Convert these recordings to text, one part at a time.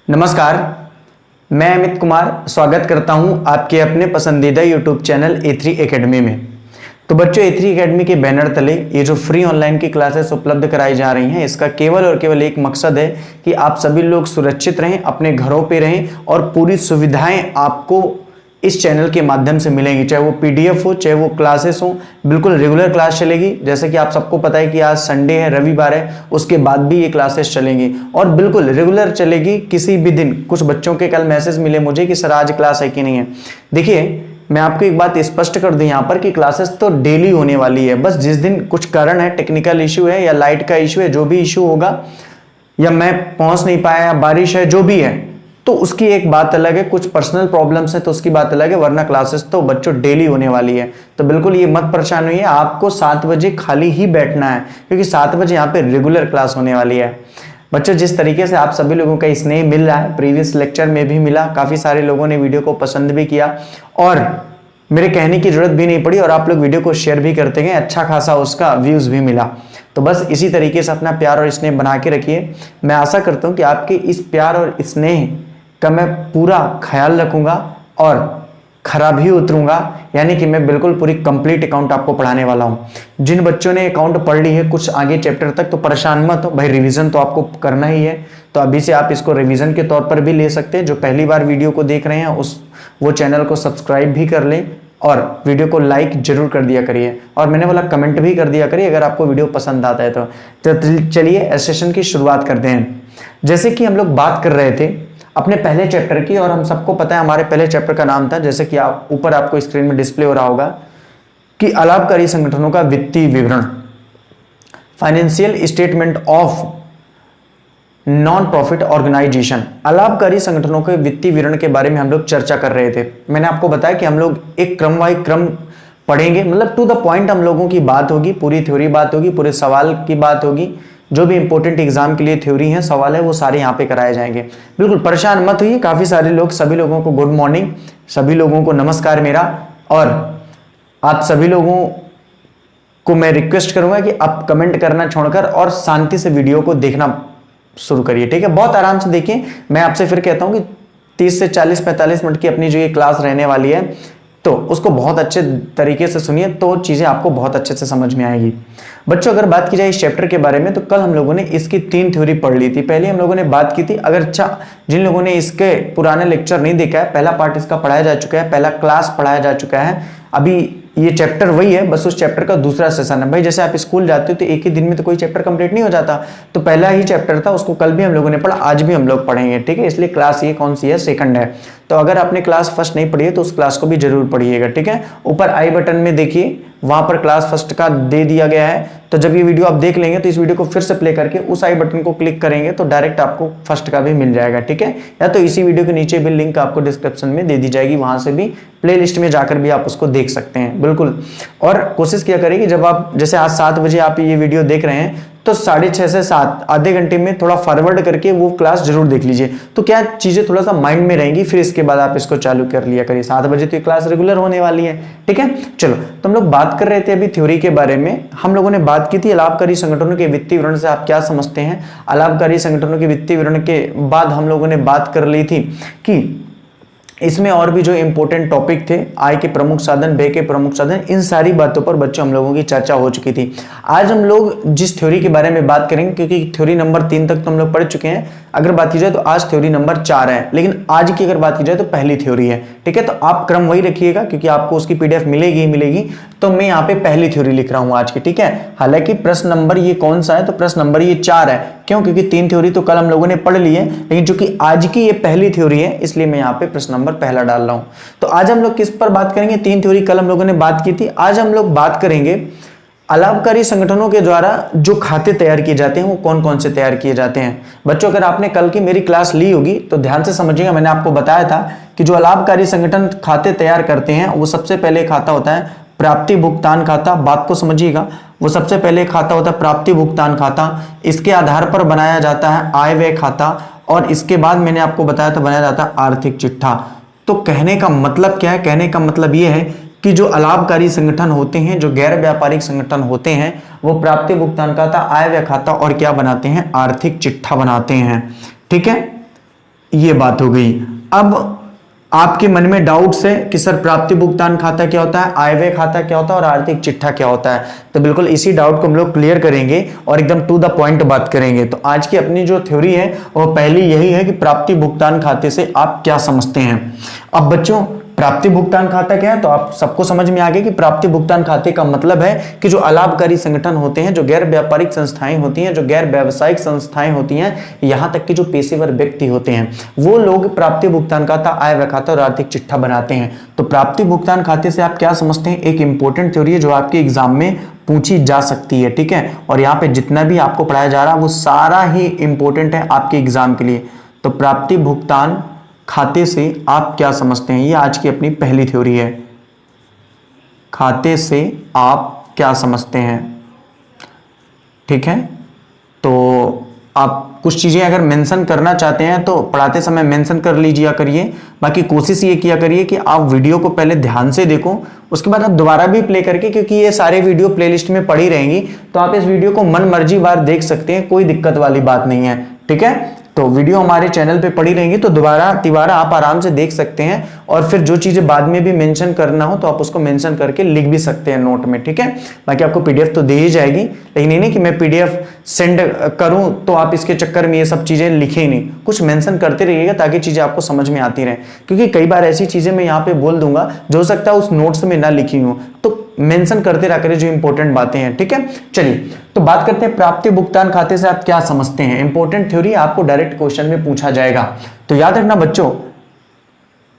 नमस्कार, मैं अमित कुमार स्वागत करता हूं आपके अपने पसंदीदा यूट्यूब चैनल A3 एकेडमी में। तो बच्चों, A3 एकेडमी के बैनर तले ये जो फ्री ऑनलाइन की क्लासेस उपलब्ध कराई जा रही हैं, इसका केवल और केवल एक मकसद है कि आप सभी लोग सुरक्षित रहें, अपने घरों पे रहें और पूरी सुविधाएं आपको इस चैनल के माध्यम से मिलेंगी। चाहे वो PDF हो, चाहे वो क्लासेस हो, बिल्कुल रेगुलर क्लास चलेगी। जैसे कि आप सबको पता है कि आज संडे है, रविवार है, उसके बाद भी ये क्लासेस चलेंगी और बिल्कुल रेगुलर चलेगी किसी भी दिन। कुछ बच्चों के कल मैसेज मिले मुझे कि सर आज क्लास है कि नहीं है। देखिए, मैं आपको एक बात स्पष्ट कर दूं यहाँ पर कि क्लासेस तो डेली होने वाली है। बस जिस दिन कुछ कारण है, टेक्निकल इश्यू है या लाइट का इश्यू है, जो भी इश्यू होगा, या मैं पहुंच नहीं पाया, बारिश है, जो भी है, तो उसकी एक बात अलग है। कुछ पर्सनल प्रॉब्लम्स है तो उसकी बात अलग है, वरना क्लासेस तो बच्चों डेली होने वाली है। तो बिल्कुल ये मत परेशान होइए, आपको 7 बजे खाली ही बैठना है, क्योंकि 7 बजे यहाँ पे रेगुलर क्लास होने वाली है। बच्चों, जिस तरीके से आप सभी लोगों का स्नेह मिल रहा है, प्रीवियस लेक्चर में भी मिला, काफी सारे लोगों ने वीडियो को पसंद भी किया और मेरे कहने की जरूरत भी नहीं पड़ी और आप लोग वीडियो को शेयर भी करते गए, अच्छा खासा उसका व्यूज भी मिला। तो बस इसी तरीके से अपना प्यार और स्नेह बना के रखिए। मैं आशा करता हूं कि आपके इस प्यार और स्नेह का मैं पूरा ख्याल रखूंगा और खरा भी उतरूंगा, यानी कि मैं बिल्कुल पूरी कंप्लीट अकाउंट आपको पढ़ाने वाला हूं। जिन बच्चों ने अकाउंट पढ़ ली है कुछ आगे चैप्टर तक, तो परेशान मत हो भाई, रिवीजन तो आपको करना ही है। तो अभी से आप इसको रिवीजन के तौर पर भी ले सकते हैं। जो पहली बार वीडियो को देख रहे हैं वो चैनल को सब्सक्राइब भी कर लें और वीडियो को लाइक जरूर कर दिया करिए और मैंने बोला कमेंट भी कर दिया करिए अगर आपको वीडियो पसंद आता है तो चलिए सेशन की शुरुआत करते हैं। जैसे कि हम लोग बात कर रहे थे अपने पहले चैप्टर की, और हम सबको पता है हमारे पहले चैप्टर का नाम था, जैसे कि आप ऊपर आपको स्क्रीन में डिस्प्ले हो रहा होगा, कि अलाभकारी संगठनों का वित्तीय विवरण, financial statement of non profit organization. अलाभकारी संगठनों के वित्तीय विवरण के बारे में हम लोग चर्चा कर रहे थे। मैंने आपको बताया कि हम लोग एक क्रम पढ़ेंगे, मतलब टू द पॉइंट हम लोगों की बात होगी, पूरी थ्योरी बात होगी, पूरे सवाल की बात होगी। जो भी इंपॉर्टेंट एग्जाम के लिए थ्योरी है, सवाल है, वो सारे यहाँ पे कराए जाएंगे। बिल्कुल परेशान मत होइए। काफी सारे लोग, सभी लोगों को गुड मॉर्निंग, सभी लोगों को नमस्कार मेरा, और आप सभी लोगों को मैं रिक्वेस्ट करूंगा कि आप कमेंट करना छोड़कर और शांति से वीडियो को देखना शुरू करिए, ठीक है। बहुत आराम से देखिए। मैं आपसे फिर कहता हूं कि 30 से 40-45 मिनट की अपनी जो ये क्लास रहने वाली है, तो उसको बहुत अच्छे तरीके से सुनिए, तो चीजें आपको बहुत अच्छे से समझ में आएगी। बच्चों, अगर बात की जाए इस चैप्टर के बारे में, तो कल हम लोगों ने इसकी 3 थ्योरी पढ़ ली थी। पहले हम लोगों ने बात की थी, अगर जिन लोगों ने इसके पुराने लेक्चर नहीं देखा है, पहला पार्ट इसका पढ़ाया जा चुका है, पहला क्लास पढ़ाया जा चुका है। अभी ये चैप्टर वही है, बस उस चैप्टर का दूसरा सेशन है। भाई जैसे आप स्कूल जाते हो तो एक ही दिन में तो कोई चैप्टर कंप्लीट नहीं हो जाता, तो पहला ही चैप्टर था, उसको कल भी हम लोगों ने पढ़ा, आज भी हम लोग पढ़ेंगे, ठीक है। इसलिए क्लास ये कौन सी है, सेकंड है। तो अगर आपने क्लास फर्स्ट नहीं पढ़ी है तो उस क्लास को भी जरूर पढ़िएगा, ठीक है। ऊपर आई बटन में देखिए, वहां पर क्लास फर्स्ट का दे दिया गया है। तो जब ये वीडियो आप देख लेंगे तो इस वीडियो को फिर से प्ले करके उस आई बटन को क्लिक करेंगे तो डायरेक्ट आपको फर्स्ट का भी मिल जाएगा, ठीक है। या तो इसी वीडियो के नीचे भी लिंक आपको डिस्क्रिप्शन में दे दी जाएगी, वहां से भी प्लेलिस्ट में जाकर भी आप उसको देख सकते हैं, बिल्कुल। और कोशिश किया करिए कि जब आप, जैसे आज 7 बजे आप ये वीडियो देख रहे हैं, तो 6:30 से 7 आधे घंटे में थोड़ा फॉरवर्ड करके वो क्लास जरूर देख लीजिए, तो क्या चीजें थोड़ा सा माइंड में रहेंगी, फिर इसके बाद आप इसको चालू कर लिया करिए। 7 बजे तो ये क्लास रेगुलर होने वाली है, ठीक है। चलो, तो हम लोग बात कर रहे थे अभी थ्योरी के बारे में। हम लोगों ने बात की थी अलाभकारी संगठनों के वित्तीय विवरण से आप क्या समझते हैं। अलाभकारी संगठनों के वित्तीय विवरण के बाद हम लोगों ने बात कर ली थी कि इसमें और भी जो इंपॉर्टेंट टॉपिक थे, आय के प्रमुख साधन, व्यय के प्रमुख साधन, इन सारी बातों पर बच्चों हम लोगों की चर्चा हो चुकी थी। आज हम लोग जिस थ्योरी के बारे में बात करेंगे, क्योंकि थ्योरी नंबर 3 तक तो हम लोग पढ़ चुके हैं, अगर बात की जाए तो आज थ्योरी नंबर 4 है, लेकिन आज की अगर बात की जाए तो पहली थ्योरी है, ठीक है। तो आप क्रम वही रखिएगा, क्योंकि आपको उसकी PDF मिलेगी ही मिलेगी। तो मैं यहाँ पे पहली थ्योरी लिख रहा हूँ आज की, ठीक है। हालांकि प्रश्न नंबर ये कौन सा है, तो प्रश्न नंबर ये 4 है। क्यों? क्योंकि 3 थ्योरी तो कल हम लोगों ने पढ़ ली है, लेकिन चूंकि आज की ये पहली थ्योरी है, इसलिए मैं यहाँ पे प्रश्न नंबर पहला डाल रहा हूं। तो आज हम लोग किस पर बात करेंगे, 3 थ्योरी कल हम लोगों ने बात की थी, आज हम लोग बात करेंगे अलाभकारी संगठनों के द्वारा जो खाते तैयार किए जाते हैं वो कौन कौन से तैयार किए जाते हैं। बच्चों, अगर आपने कल की मेरी क्लास ली होगी तो ध्यान से समझिएगा। मैंने आपको बताया था कि जो अलाभकारी संगठन खाते तैयार करते हैं, वो सबसे पहले खाता होता है प्राप्ति भुगतान खाता। बात को समझिएगा, वो सबसे पहले खाता होता है प्राप्ति भुगतान खाता। इसके आधार पर बनाया जाता है आय व्यय खाता, और इसके बाद मैंने आपको बताया था बनाया जाता है आर्थिक चिट्ठा। तो कहने का मतलब क्या है, कहने का मतलब ये है कि जो अलाभकारी संगठन होते हैं, जो गैर व्यापारिक संगठन होते हैं, वो प्राप्ति भुगतान खाता, आय व्यय खाता और क्या बनाते हैं, आर्थिक चिट्ठा बनाते हैं, ठीक है। ये बात हो गई। अब आपके मन में डाउट्स है कि सर प्राप्ति भुगतान खाता क्या होता है, आय व्यय खाता क्या होता है और आर्थिक चिट्ठा क्या होता है, तो बिल्कुल इसी डाउट को हम लोग क्लियर करेंगे और एकदम टू द पॉइंट बात करेंगे। तो आज की अपनी जो थ्योरी है वो पहली यही है कि प्राप्ति भुगतान खाते से आप क्या समझते हैं। अब बच्चों प्राप्ति भुगतान खाता क्या है, तो आप सबको समझ में आ गया कि प्राप्ति भुगतान खाते का मतलब है कि जो अलाभकारी संगठन होते हैं, जो गैर व्यापारिक संस्थाएं होती हैं, जो गैर व्यावसायिक संस्थाएं होती हैं, यहां तक कि जो पेशेवर व्यक्ति होते हैं, वो लोग प्राप्ति भुगतान खाता, आय व्यय खाता और आर्थिक चिट्ठा बनाते हैं। तो प्राप्ति भुगतान खाते से आप क्या समझते हैं, एक इंपॉर्टेंट थ्योरी है जो आपके एग्जाम में पूछी जा सकती है, ठीक है। और यहाँ पे जितना भी आपको पढ़ाया जा रहा है वो सारा ही इंपॉर्टेंट है आपके एग्जाम के लिए। तो प्राप्ति भुगतान खाते से आप क्या समझते हैं, ये आज की अपनी पहली थ्योरी है। खाते से आप क्या समझते हैं, ठीक है। तो आप कुछ चीजें अगर मेंशन करना चाहते हैं तो पढ़ाते समय मेंशन कर लीजिए करिए। बाकी कोशिश ये किया करिए कि आप वीडियो को पहले ध्यान से देखो, उसके बाद आप दोबारा भी प्ले करके, क्योंकि ये सारे वीडियो प्लेलिस्ट में पड़ी रहेंगी, तो आप इस वीडियो को मन मर्जी बार देख सकते हैं, कोई दिक्कत वाली बात नहीं है, ठीक है। तो वीडियो हमारे चैनल पे पड़ी रहेंगी, तो दोबारा तिबारा आप आराम से देख सकते हैं और फिर जो चीजें बाद में भी मेंशन करना हो तो आप उसको मेंशन करके लिख भी सकते हैं नोट में, ठीक है। बाकी आपको पीडीएफ तो दे ही जाएगी, लेकिन ये नहीं कि मैं पीडीएफ सेंड करूं तो आप इसके चक्कर में ये सब चीजें लिखे ही नहीं, कुछ मेंशन करते रहिएगा ताकि चीजें आपको समझ में आती रहे, क्योंकि कई बार ऐसी चीजें मैं यहाँ पे बोल दूंगा जो हो सकता है उस नोट्स में ना लिखी हूं, तो मेंशन करते रहा करें जो इंपॉर्टेंट बातें हैं, ठीक है। चलिए तो बात करते हैं प्राप्ति भुगतान खाते से आप क्या समझते हैं। इंपॉर्टेंट थ्योरी आपको डायरेक्ट क्वेश्चन में पूछा जाएगा, तो याद रखना बच्चों,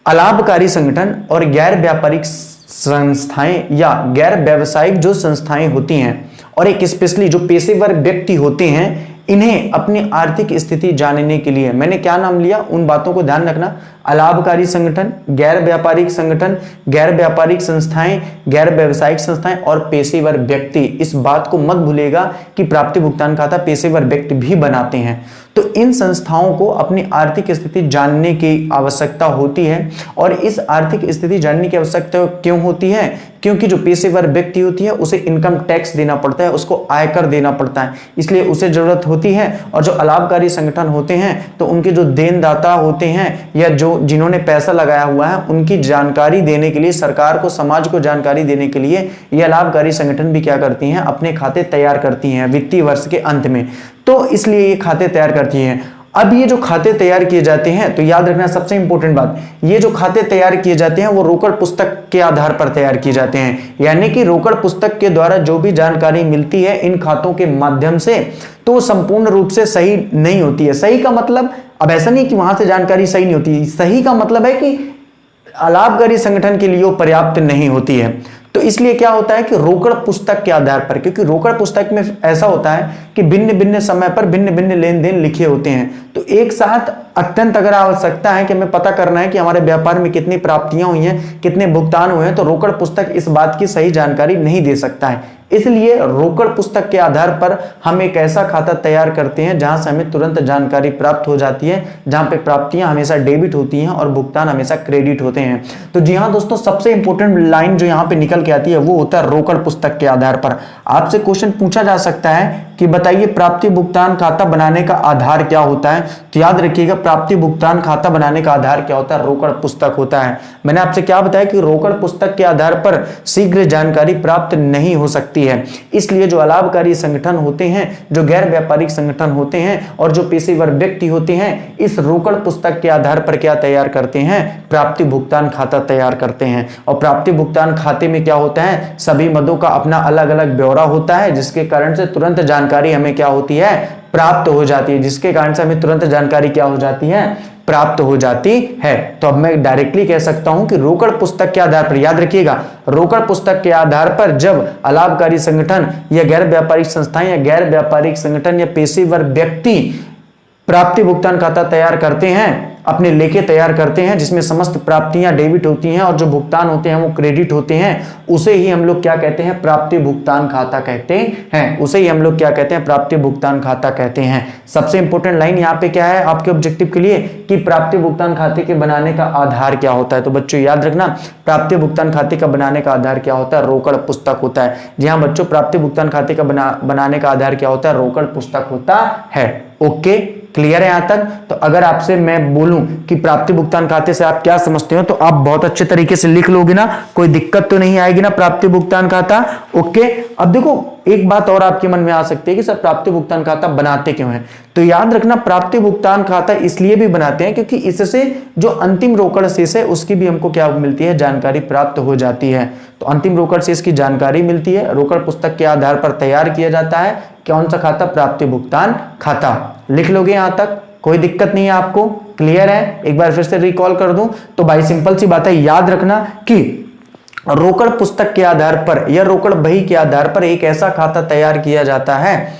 अलाभकारी संगठन और गैर व्यापारिक संस्थाएं या गैर व्यावसायिक जो संस्थाएं होती हैं और एक स्पेशली जो पेशेवर व्यक्ति होते हैं, इन्हें अपनी आर्थिक स्थिति जानने के लिए, मैंने क्या नाम लिया उन बातों को ध्यान रखना, अलाभकारी संगठन, गैर व्यापारिक संगठन, गैर व्यापारिक संस्थाएं, गैर व्यावसायिक संस्थाएं और पेशेवर व्यक्ति। इस बात को मत भूलेगा कि प्राप्ति भुगतान खाता पेशेवर व्यक्ति भी बनाते हैं। तो इन संस्थाओं को अपनी आर्थिक स्थिति जानने की आवश्यकता होती है, और इस आर्थिक स्थिति जानने की आवश्यकता क्यों होती है, क्योंकि जो पेशेवर व्यक्ति होती है उसे इनकम टैक्स देना पड़ता है, उसको आयकर देना पड़ता है, इसलिए उसे जरूरत होती है। और जो अलाभकारी संगठन होते हैं तो उनके जो देनदाता होते हैं या जो जिन्होंने पैसा लगाया हुआ है उनकी जानकारी देने के लिए, सरकार को, समाज को जानकारी देने के लिए ये अलाभकारी संगठन भी क्या करती हैं, अपने खाते तैयार करती हैं वित्तीय वर्ष के अंत में, तो इसलिए ये खाते तैयार करती हैं। अब ये जो खाते तैयार किए जाते हैं, तो याद रखना सबसे इंपॉर्टेंट बात, ये जो खाते तैयार किए जाते हैं वो रोकड़ पुस्तक के आधार पर तैयार किए जाते हैं, यानी कि रोकड़ पुस्तक के द्वारा जो भी जानकारी मिलती है इन खातों के माध्यम से, तो संपूर्ण रूप से सही नहीं होती है। सही का मतलब, अब ऐसा नहीं कि वहां से जानकारी सही नहीं होती, सही का मतलब है कि अलाभकारी संगठन के लिए पर्याप्त नहीं होती है। तो इसलिए क्या होता है कि रोकड़ पुस्तक के आधार पर, क्योंकि रोकड़ पुस्तक में ऐसा होता है कि भिन्न भिन्न समय पर भिन्न भिन्न लेन देन लिखे होते हैं, तो एक साथ अत्यंत अगर आवश्यकता है कि हमें पता करना है कि हमारे व्यापार में कितनी प्राप्तियां हुई हैं, कितने भुगतान हुए हैं, तो रोकड़ पुस्तक इस बात की सही जानकारी नहीं दे सकता है। इसलिए रोकड़ पुस्तक के आधार पर हम एक ऐसा खाता तैयार करते हैं जहां से हमें तुरंत जानकारी प्राप्त हो जाती है, जहां पे प्राप्तियां हमेशा डेबिट होती हैं और भुगतान हमेशा क्रेडिट होते हैं। तो जी हाँ दोस्तों, सबसे इंपॉर्टेंट लाइन जो यहाँ पे निकल के आती है वो होता है रोकड़ पुस्तक के आधार पर। आपसे क्वेश्चन पूछा जा सकता है कि बताइए प्राप्ति भुगतान खाता बनाने का आधार क्या होता है, तो याद रखिएगा प्राप्ति भुगतान खाता बनाने का आधार क्या होता है, रोकड़ पुस्तक होता है। मैंने आपसे क्या बताया कि रोकड़ पुस्तक के आधार पर शीघ्र जानकारी प्राप्त नहीं हो सकती है, इसलिए जो अलाभकारी संगठन होते हैं, जो गैर व्यापारिक संगठन होते हैं और जो पेशेवर व्यक्ति होते हैं, इस रोकड़ पुस्तक के आधार पर क्या तैयार करते हैं, प्राप्ति भुगतान खाता तैयार करते हैं। और प्राप्ति भुगतान खाते में क्या होता है, सभी मदों का अपना अलग अलग ब्यौरा होता है, जिसके कारण से तुरंत जानकारी हमें क्या होती है, प्राप्त हो जाती है, जिसके कारण से हमें तुरंत जानकारी क्या हो जाती है, प्राप्त हो जाती है। तो अब मैं डायरेक्टली कह सकता हूं कि रोकड़ पुस्तक के आधार पर, याद रखिएगा रोकड़ पुस्तक के आधार पर जब अलाभकारी संगठन या गैर व्यापारिक संस्थाएं या गैर व्यापारिक संगठन या पेशेवर व्यक्ति प्राप्ति भुगतान खाता तैयार करते हैं, अपने लेके तैयार करते हैं, जिसमें समस्त प्राप्तियां डेबिट होती हैं और जो भुगतान होते हैं वो क्रेडिट होते हैं, उसे ही हम लोग क्या कहते हैं, प्राप्ति भुगतान खाता कहते हैं। उसे ही हम लोग क्या कहते हैं, प्राप्ति भुगतान खाता कहते हैं। सबसे इंपॉर्टेंट लाइन यहाँ पे क्या है आपके ऑब्जेक्टिव के लिए, कि प्राप्ति भुगतान खाते के बनाने का आधार क्या होता है। तो बच्चों याद रखना, प्राप्ति भुगतान खाते का बनाने का आधार क्या होता है, रोकड़ पुस्तक होता है। जी हाँ बच्चों, प्राप्ति भुगतान खाते का बनाने का आधार क्या होता है, रोकड़ पुस्तक होता है। ओके क्लियर है यहां तक? तो अगर आपसे मैं बोलूं कि प्राप्ति भुगतान खाते से आप क्या समझते हो तो आप बहुत अच्छे तरीके से लिख लोगे ना, कोई दिक्कत तो नहीं आएगी ना प्राप्ति भुगतान खाता। ओके, अब देखो एक बात और आपके मन में आ सकती है कि सर प्राप्ति भुगतान खाता बनाते क्यों है? तो याद रखना प्राप्ति भुगतान खाता इसलिए भी बनाते हैं क्योंकि इससे जो अंतिम रोकड़ शेष है उसकी भी हमको क्या मिलती है, जानकारी प्राप्त हो जाती है। तो अंतिम रोकड़ शेष की जानकारी मिलती है, रोकड़ पुस्तक के आधार पर तैयार किया जाता है। कौन सा खाता? प्राप्ति भुगतान खाता। लिख लोगे यहां तक, कोई दिक्कत नहीं है आपको? क्लियर है? एक बार फिर से रिकॉल कर दूं तो भाई सिंपल सी बात है, याद रखना कि रोकड़ पुस्तक के आधार पर या रोकड़ बही के आधार पर एक ऐसा खाता तैयार किया जाता है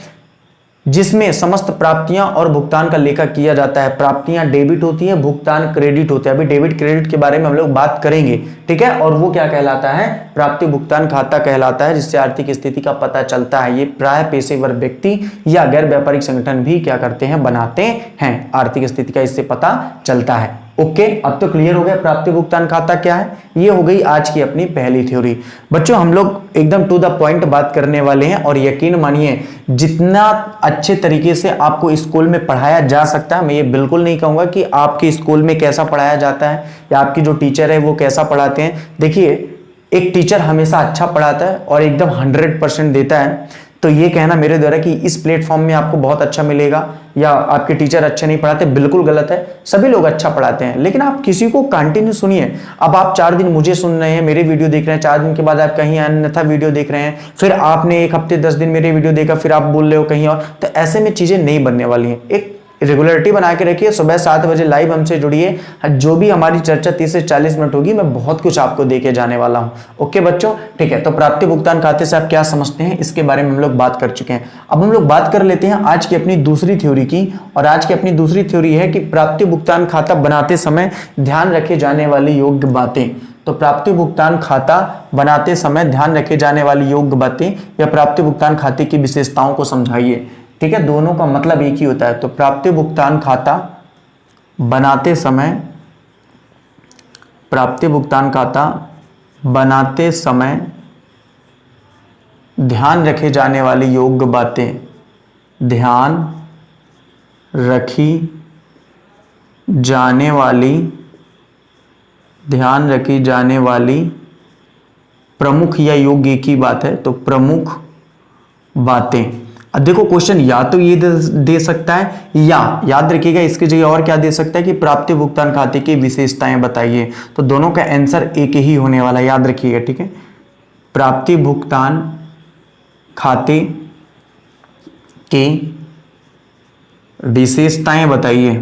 जिसमें समस्त प्राप्तियां और भुगतान का लेखा किया जाता है। प्राप्तियां डेबिट होती है, भुगतान क्रेडिट होते हैं। अभी डेबिट क्रेडिट के बारे में हम लोग बात करेंगे, ठीक है? और वो क्या कहलाता है? प्राप्ति भुगतान खाता कहलाता है, जिससे आर्थिक स्थिति का पता चलता है। ये प्राय पेशेवर व्यक्ति या गैर व्यापारिक संगठन भी क्या करते हैं? बनाते हैं। आर्थिक स्थिति का इससे पता चलता है। ओके, अब तो क्लियर हो गया प्राप्ति भुगतान खाता क्या है। ये हो गई आज की अपनी पहली थ्योरी। बच्चों हम लोग एकदम टू द पॉइंट बात करने वाले हैं और यकीन मानिए जितना अच्छे तरीके से आपको स्कूल में पढ़ाया जा सकता है, मैं ये बिल्कुल नहीं कहूंगा कि आपके स्कूल में कैसा पढ़ाया जाता है या आपकी जो टीचर है वो कैसा पढ़ाते हैं। देखिए एक टीचर हमेशा अच्छा पढ़ाता है और एकदम 100% देता है, तो ये कहना मेरे द्वारा कि इस प्लेटफॉर्म में आपको बहुत अच्छा मिलेगा या आपके टीचर अच्छे नहीं पढ़ाते, बिल्कुल गलत है। सभी लोग अच्छा पढ़ाते हैं, लेकिन आप किसी को कंटिन्यू सुनिए। अब आप 4 दिन मुझे सुन रहे हैं, मेरे वीडियो देख रहे हैं, 4 दिन के बाद आप कहीं अन्यथा वीडियो देख रहे हैं, फिर आपने 1 हफ्ते 10 दिन मेरे वीडियो देखा, फिर आप बोल रहे हो कहीं और, तो ऐसे में चीजें नहीं बनने वाली हैं। एक रेगुलरिटी बना के रखिए, सुबह 7 बजे लाइव हमसे जुड़िए। जो भी हमारी चर्चा 30 से 40 मिनट होगी, मैं बहुत कुछ आपको देके जाने वाला हूं। ओके बच्चों, ठीक है। तो प्राप्ति भुगतान खाते से आप क्या समझते हैं इसके बारे में हम लोग बात कर चुके हैं। अब हम लोग बात कर लेते हैं आज की अपनी दूसरी थ्योरी की, और आज की अपनी दूसरी थ्योरी है कि प्राप्ति भुगतान खाता बनाते समय ध्यान रखे जाने वाली योग्य बातें। तो प्राप्ति भुगतान खाता बनाते समय ध्यान रखे जाने वाली योग्य बातें या प्राप्ति भुगतान खाते की विशेषताओं को समझाइए। ठीक है, दोनों का मतलब एक ही होता है। तो प्राप्ति भुगतान खाता बनाते समय, प्राप्ति भुगतान खाता बनाते समय ध्यान रखे जाने वाली योग्य बातें, ध्यान रखी जाने वाली प्रमुख या योग्य एक ही बात है, तो प्रमुख बातें। अब देखो क्वेश्चन या तो ये दे सकता है या याद रखिएगा इसकी जगह और क्या दे सकता है कि प्राप्ति भुगतान खाते की विशेषताएं बताइए। तो दोनों का आंसर एक ही होने वाला है, याद रखिएगा। ठीक है, प्राप्ति भुगतान खाते की विशेषताएं बताइए।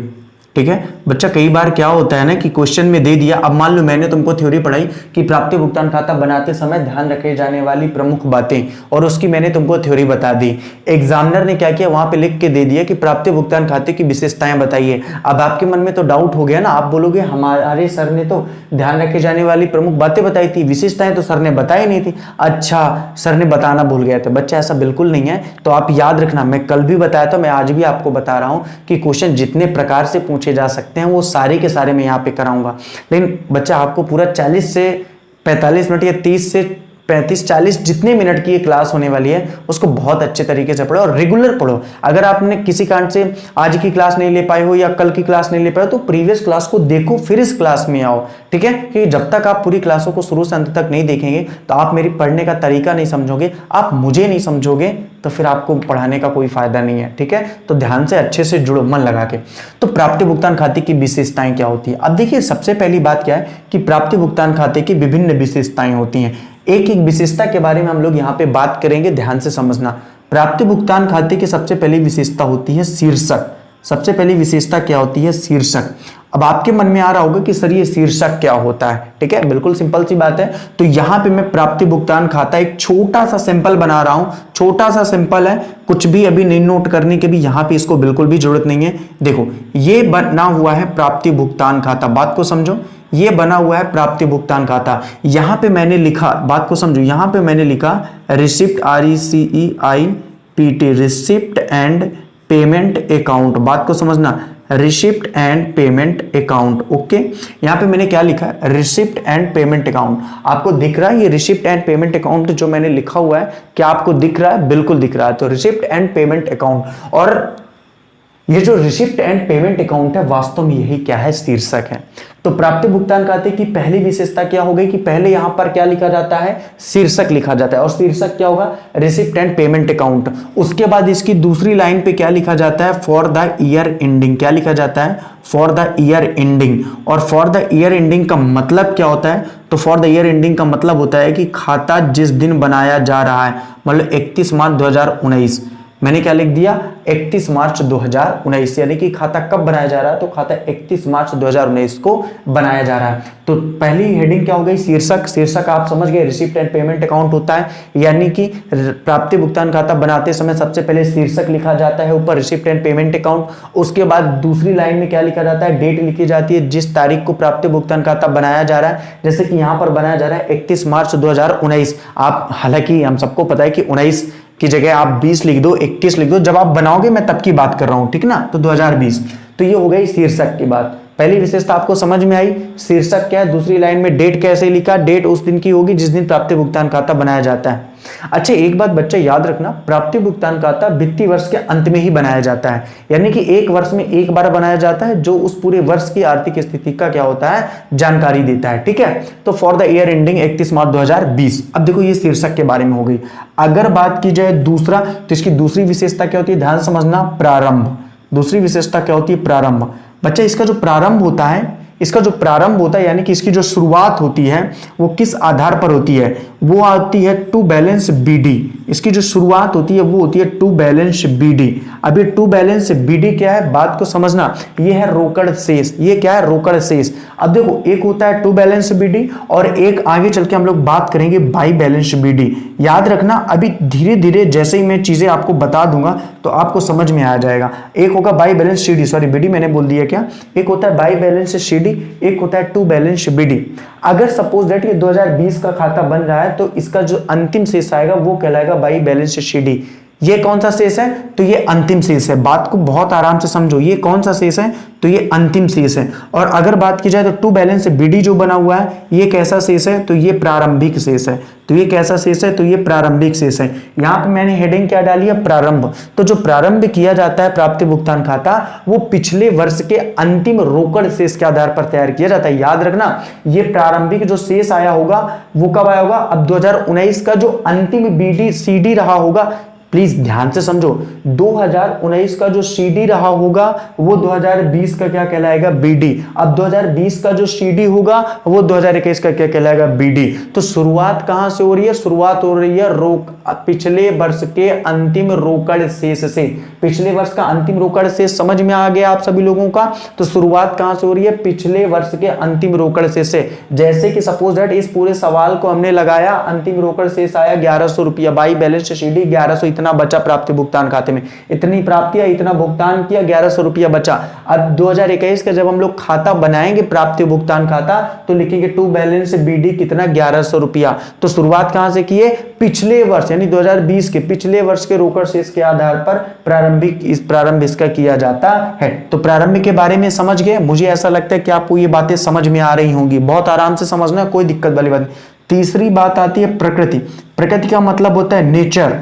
ठीक है बच्चा, कई बार क्या होता है ना कि क्वेश्चन में दे दिया। अब मान लो मैंने तुमको थ्योरी पढ़ाई कि प्राप्ति भुगतान खाता बनाते समय ध्यान रखे जाने वाली प्रमुख बातें, और उसकी मैंने तुमको थ्योरी बता दी। एग्जामिनर ने क्या किया, वहां पे लिख के दे दिया कि प्राप्ति भुगतान खाते की विशेषताएं बताइए। अब आपके मन में तो डाउट हो गया ना, आप बोलोगे हमारे सर ने तो ध्यान रखे जाने वाली प्रमुख बातें बताई थी, विशेषताएं तो सर ने बताई नहीं थी। अच्छा, सर ने बताना भूल गया था। बच्चा ऐसा बिल्कुल नहीं है। तो आप याद रखना, मैं कल भी बताया था, मैं आज भी आपको बता रहा हूं कि क्वेश्चन जितने प्रकार से पूछे जा सकते हैं वो सारे के सारे मैं यहाँ पे कराऊंगा। लेकिन बच्चा आपको पूरा 40 से 45 मिनट या 30 से 35-40 जितने मिनट की ये क्लास होने वाली है उसको बहुत अच्छे तरीके से पढ़ो और रेगुलर पढ़ो। अगर आपने किसी कारण से आज की क्लास नहीं ले पाए हो या कल की क्लास नहीं ले पाए हो तो प्रीवियस क्लास को देखो, फिर इस क्लास में आओ। ठीक है, क्योंकि जब तक आप पूरी क्लासों को शुरू से अंत तक नहीं देखेंगे तो आप मेरी पढ़ने का तरीका नहीं समझोगे, आप मुझे नहीं समझोगे, तो फिर आपको पढ़ाने का कोई फायदा नहीं है। ठीक है, तो ध्यान से अच्छे से जुड़ो मन लगा के। तो प्राप्ति भुगतान खाते की विशेषताएं क्या होती है? अब देखिए सबसे पहली बात क्या है कि प्राप्ति भुगतान खाते की विभिन्न विशेषताएं होती हैं। एक एक विशेषता के बारे में हम लोग यहाँ पे बात करेंगे, ध्यान से समझना। प्राप्ति भुगतान खाते की सबसे पहली विशेषता होती है शीर्षक। सबसे पहली विशेषता क्या होती है? शीर्षक। अब आपके मन में आ रहा होगा कि सर ये शीर्षक क्या होता है? ठीक है, बिल्कुल सिंपल सी बात है। तो यहाँ पे मैं प्राप्ति भुगतान खाता एक छोटा सा सिंपल बना रहा हूं, छोटा सा सिंपल है, कुछ भी अभी नहीं नोट करने के भी यहाँ पे इसको बिल्कुल भी जरूरत नहीं है। देखो ये बना हुआ है प्राप्ति भुगतान खाता, बात को समझो, ये बना हुआ है प्राप्ति भुगतान खाता। यहां पे मैंने लिखा, बात को समझो, यहां पे मैंने लिखा receipt, RECEIPT, receipt and payment account. बात को समझना, receipt and payment account. Okay, यहां पे मैंने क्या लिखा है? Receipt and payment account. आपको दिख रहा है ये रिसिप्ट एंड पेमेंट अकाउंट जो मैंने लिखा हुआ है? क्या आपको दिख रहा है? बिल्कुल दिख रहा है। तो रिसिप्ट एंड पेमेंट अकाउंट। और ये जो रिसिप्ट एंड पेमेंट अकाउंट है वास्तव में यही क्या है, शीर्षक है। तो प्राप्ति भुगतान खाते की पहली विशेषता क्या हो गई कि पहले यहां पर क्या लिखा जाता है, शीर्षक लिखा जाता है, और शीर्षक क्या होगा, रिसिप्ट एंड पेमेंट अकाउंट। उसके बाद इसकी दूसरी लाइन पे क्या लिखा जाता है, फॉर द ईयर एंडिंग। क्या लिखा जाता है, फॉर द ईयर एंडिंग। और फॉर द ईयर एंडिंग का मतलब क्या होता है, तो फॉर द ईयर एंडिंग का मतलब होता है कि खाता जिस दिन बनाया जा रहा है, मतलब 31 मार्च 2019, मैंने क्या लिख दिया, 31 मार्च 2019, यानी कि खाता कब बनाया जा रहा है, तो खाता 31 मार्च 2019 को बनाया जा रहा है। तो पहली हेडिंग क्या हो गई, शीर्षक। शीर्षक आप समझ गए, रिसिप्ट एंड पेमेंट अकाउंट होता है, यानी कि प्राप्ति भुगतान खाता बनाते समय सबसे पहले शीर्षक लिखा जाता है, ऊपर रिसिप्ट एंड पेमेंट अकाउंट। उसके बाद दूसरी लाइन में क्या लिखा जाता है, डेट लिखी जाती है, जिस तारीख को प्राप्ति भुगतान खाता बनाया जा रहा है। जैसे कि यहाँ पर बनाया जा रहा है 31 मार्च 2019। आप, हालांकि हम सबको पता है कि 19 की जगह आप 20 लिख दो, 21 लिख दो, जब आप बनाओगे मैं तब की बात कर रहा हूं, ठीक ना। तो 2020, तो ये हो गई शीर्षक की बात। पहली विशेषता आपको समझ में आई, शीर्षक क्या है। दूसरी लाइन में डेट कैसे लिखा, डेट उस दिन की होगी जिस दिन प्राप्ति भुगतान खाता बनाया जाता है। अच्छा, एक बात बच्चे याद रखना, प्राप्ति भुगतान खाता वित्तीय वर्ष के अंत में ही बनाया जाता है, यानी कि एक वर्ष में एक बार बनाया जाता है, जो उस पूरे वर्ष की आर्थिक स्थिति का क्या होता है, जानकारी देता है, ठीक है। तो फॉर द ईयर एंडिंग 31 मार्च 2020। अब देखो ये शीर्षक के बारे में हो गई। अगर बात की जाए दूसरा, तो इसकी दूसरी विशेषता क्या होती है, ध्यान समझना, प्रारंभ। दूसरी विशेषता क्या होती है, प्रारंभ। बच्चा इसका जो प्रारंभ होता है, इसका जो प्रारंभ होता है, यानी कि इसकी जो शुरुआत होती है वो किस आधार पर होती है, वो आती है टू बैलेंस बीडी। इसकी जो शुरुआत होती है वो होती है टू बैलेंस बीडी। अब ये टू बैलेंस बीडी क्या है, बात को समझना, ये है रोकड़ शेष। ये क्या है, रोकड़ शेष। अब देखो, एक होता है टू बैलेंस बीडी और एक आगे चल के हम लोग बात करेंगे बाई बैलेंस बीडी। याद रखना, अभी धीरे धीरे जैसे ही मैं चीजें आपको बता दूंगा तो आपको समझ में आ जाएगा। एक होगा by balance CD, sorry BD मैंने बोल दिया क्या, एक होता है बाई बैलेंस सीडी, एक होता है टू बैलेंस बीडी। अगर सपोज दैट ये 2020 का खाता बन रहा है तो इसका जो अंतिम शेष आएगा वो कहलाएगा बाई बैलेंस सीडी। ये कौन सा शेष है, तो ये अंतिम शेष है। बात को बहुत आराम से समझो, ये कौन सा शेष है, तो ये अंतिम शेष है। और अगर बात की जाए तो टू बैलेंस बीडी जो बना हुआ है ये कैसा शेष है, तो ये प्रारंभिक शेष है। तो ये कैसा शेष है, तो ये प्रारंभिक शेष है। यहाँ पे मैंने हेडिंग क्या डाली है, प्रारंभ। तो जो प्रारंभ किया जाता है प्राप्ति भुगतान खाता, वो पिछले वर्ष के अंतिम रोकड़ शेष के आधार पर तैयार किया जाता है। याद रखना, ये प्रारंभिक जो शेष आया होगा वो कब आया होगा, अब 2019 का जो अंतिम बीडी सीडी रहा होगा, प्लीज ध्यान से समझो, 2019 का जो सीडी रहा होगा वो 2020 का क्या कहलाएगा, बीडी। अब 2020 का जो सीडी होगा वो 2021 का क्या कहलाएगा, बीडी। तो शुरुआत कहां से हो रही है, शुरुआत हो रही है पिछले वर्ष के अंतिम रोकड़ शेष से। पिछले वर्ष का अंतिम रोकड़ शेष समझ में आ गया आप सभी लोगों का। तो शुरुआत कहां से हो रही है, पिछले वर्ष के अंतिम रोकड़ शेष से। जैसे कि सपोज दैट इस पूरे सवाल को हमने लगाया, अंतिम रोकड़ शेष आया 1100 रुपया, बाई बैलेंस सीडी 1100, इतना बचा प्राप्ति भुगतान खाते में, इतनी प्राप्ति, इतना भुगतान किया, 1100 रुपया बचा। अब 2021 का जब हम लोग खाता बनाएंगे प्राप्ति भुगतान खाता, तो लिखेंगे टू बैलेंस बीडी कितना, 1100 रुपया। तो शुरुआत कहां से किए, पिछले वर्ष यानी 2020 के पिछले वर्ष के रोकड़ शेष के आधार पर प्रारंभ इसका किया जाता है। तो प्रारंभ के बारे में समझ गए। मुझे ऐसा लगता है कि आपको ये बातें समझ में आ रही होंगी, बहुत आराम से समझना, कोई दिक्कत वाली बात नहीं। तीसरी बात आती है प्रकृति। प्रकृति का मतलब होता है नेचर,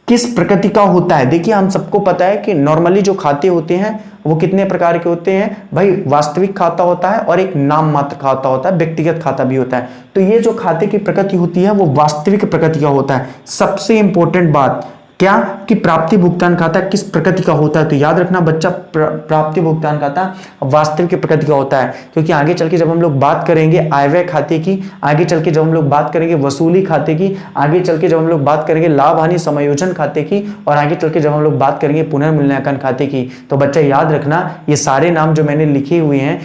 किस प्रकृति का होता है। देखिए, हम सबको पता है कि नॉर्मली जो खाते होते हैं वो कितने प्रकार के होते हैं भाई, वास्तविक खाता होता है और एक नाम मात्र खाता होता है, व्यक्तिगत खाता भी होता है। तो ये जो खाते की प्रकृति होती है वो वास्तविक प्रकृति का होता है। सबसे इंपॉर्टेंट बात क्या, कि प्राप्ति भुगतान खाता किस प्रकृति का होता है। तो याद रखना बच्चा, प्राप्ति भुगतान खाता वास्तविक प्रकृति का होता है, क्योंकि आगे चल के जब हम लोग बात करेंगे आय व्यय खाते की, आगे चल के जब हम लोग बात करेंगे वसूली खाते की, आगे चल के जब हम लोग बात करेंगे लाभ हानि समायोजन खाते की, और आगे चल के जब हम लोग बात करेंगे पुनर्मूल्यांकन खाते की, तो बच्चा याद रखना ये सारे नाम जो मैंने लिखे हुए हैं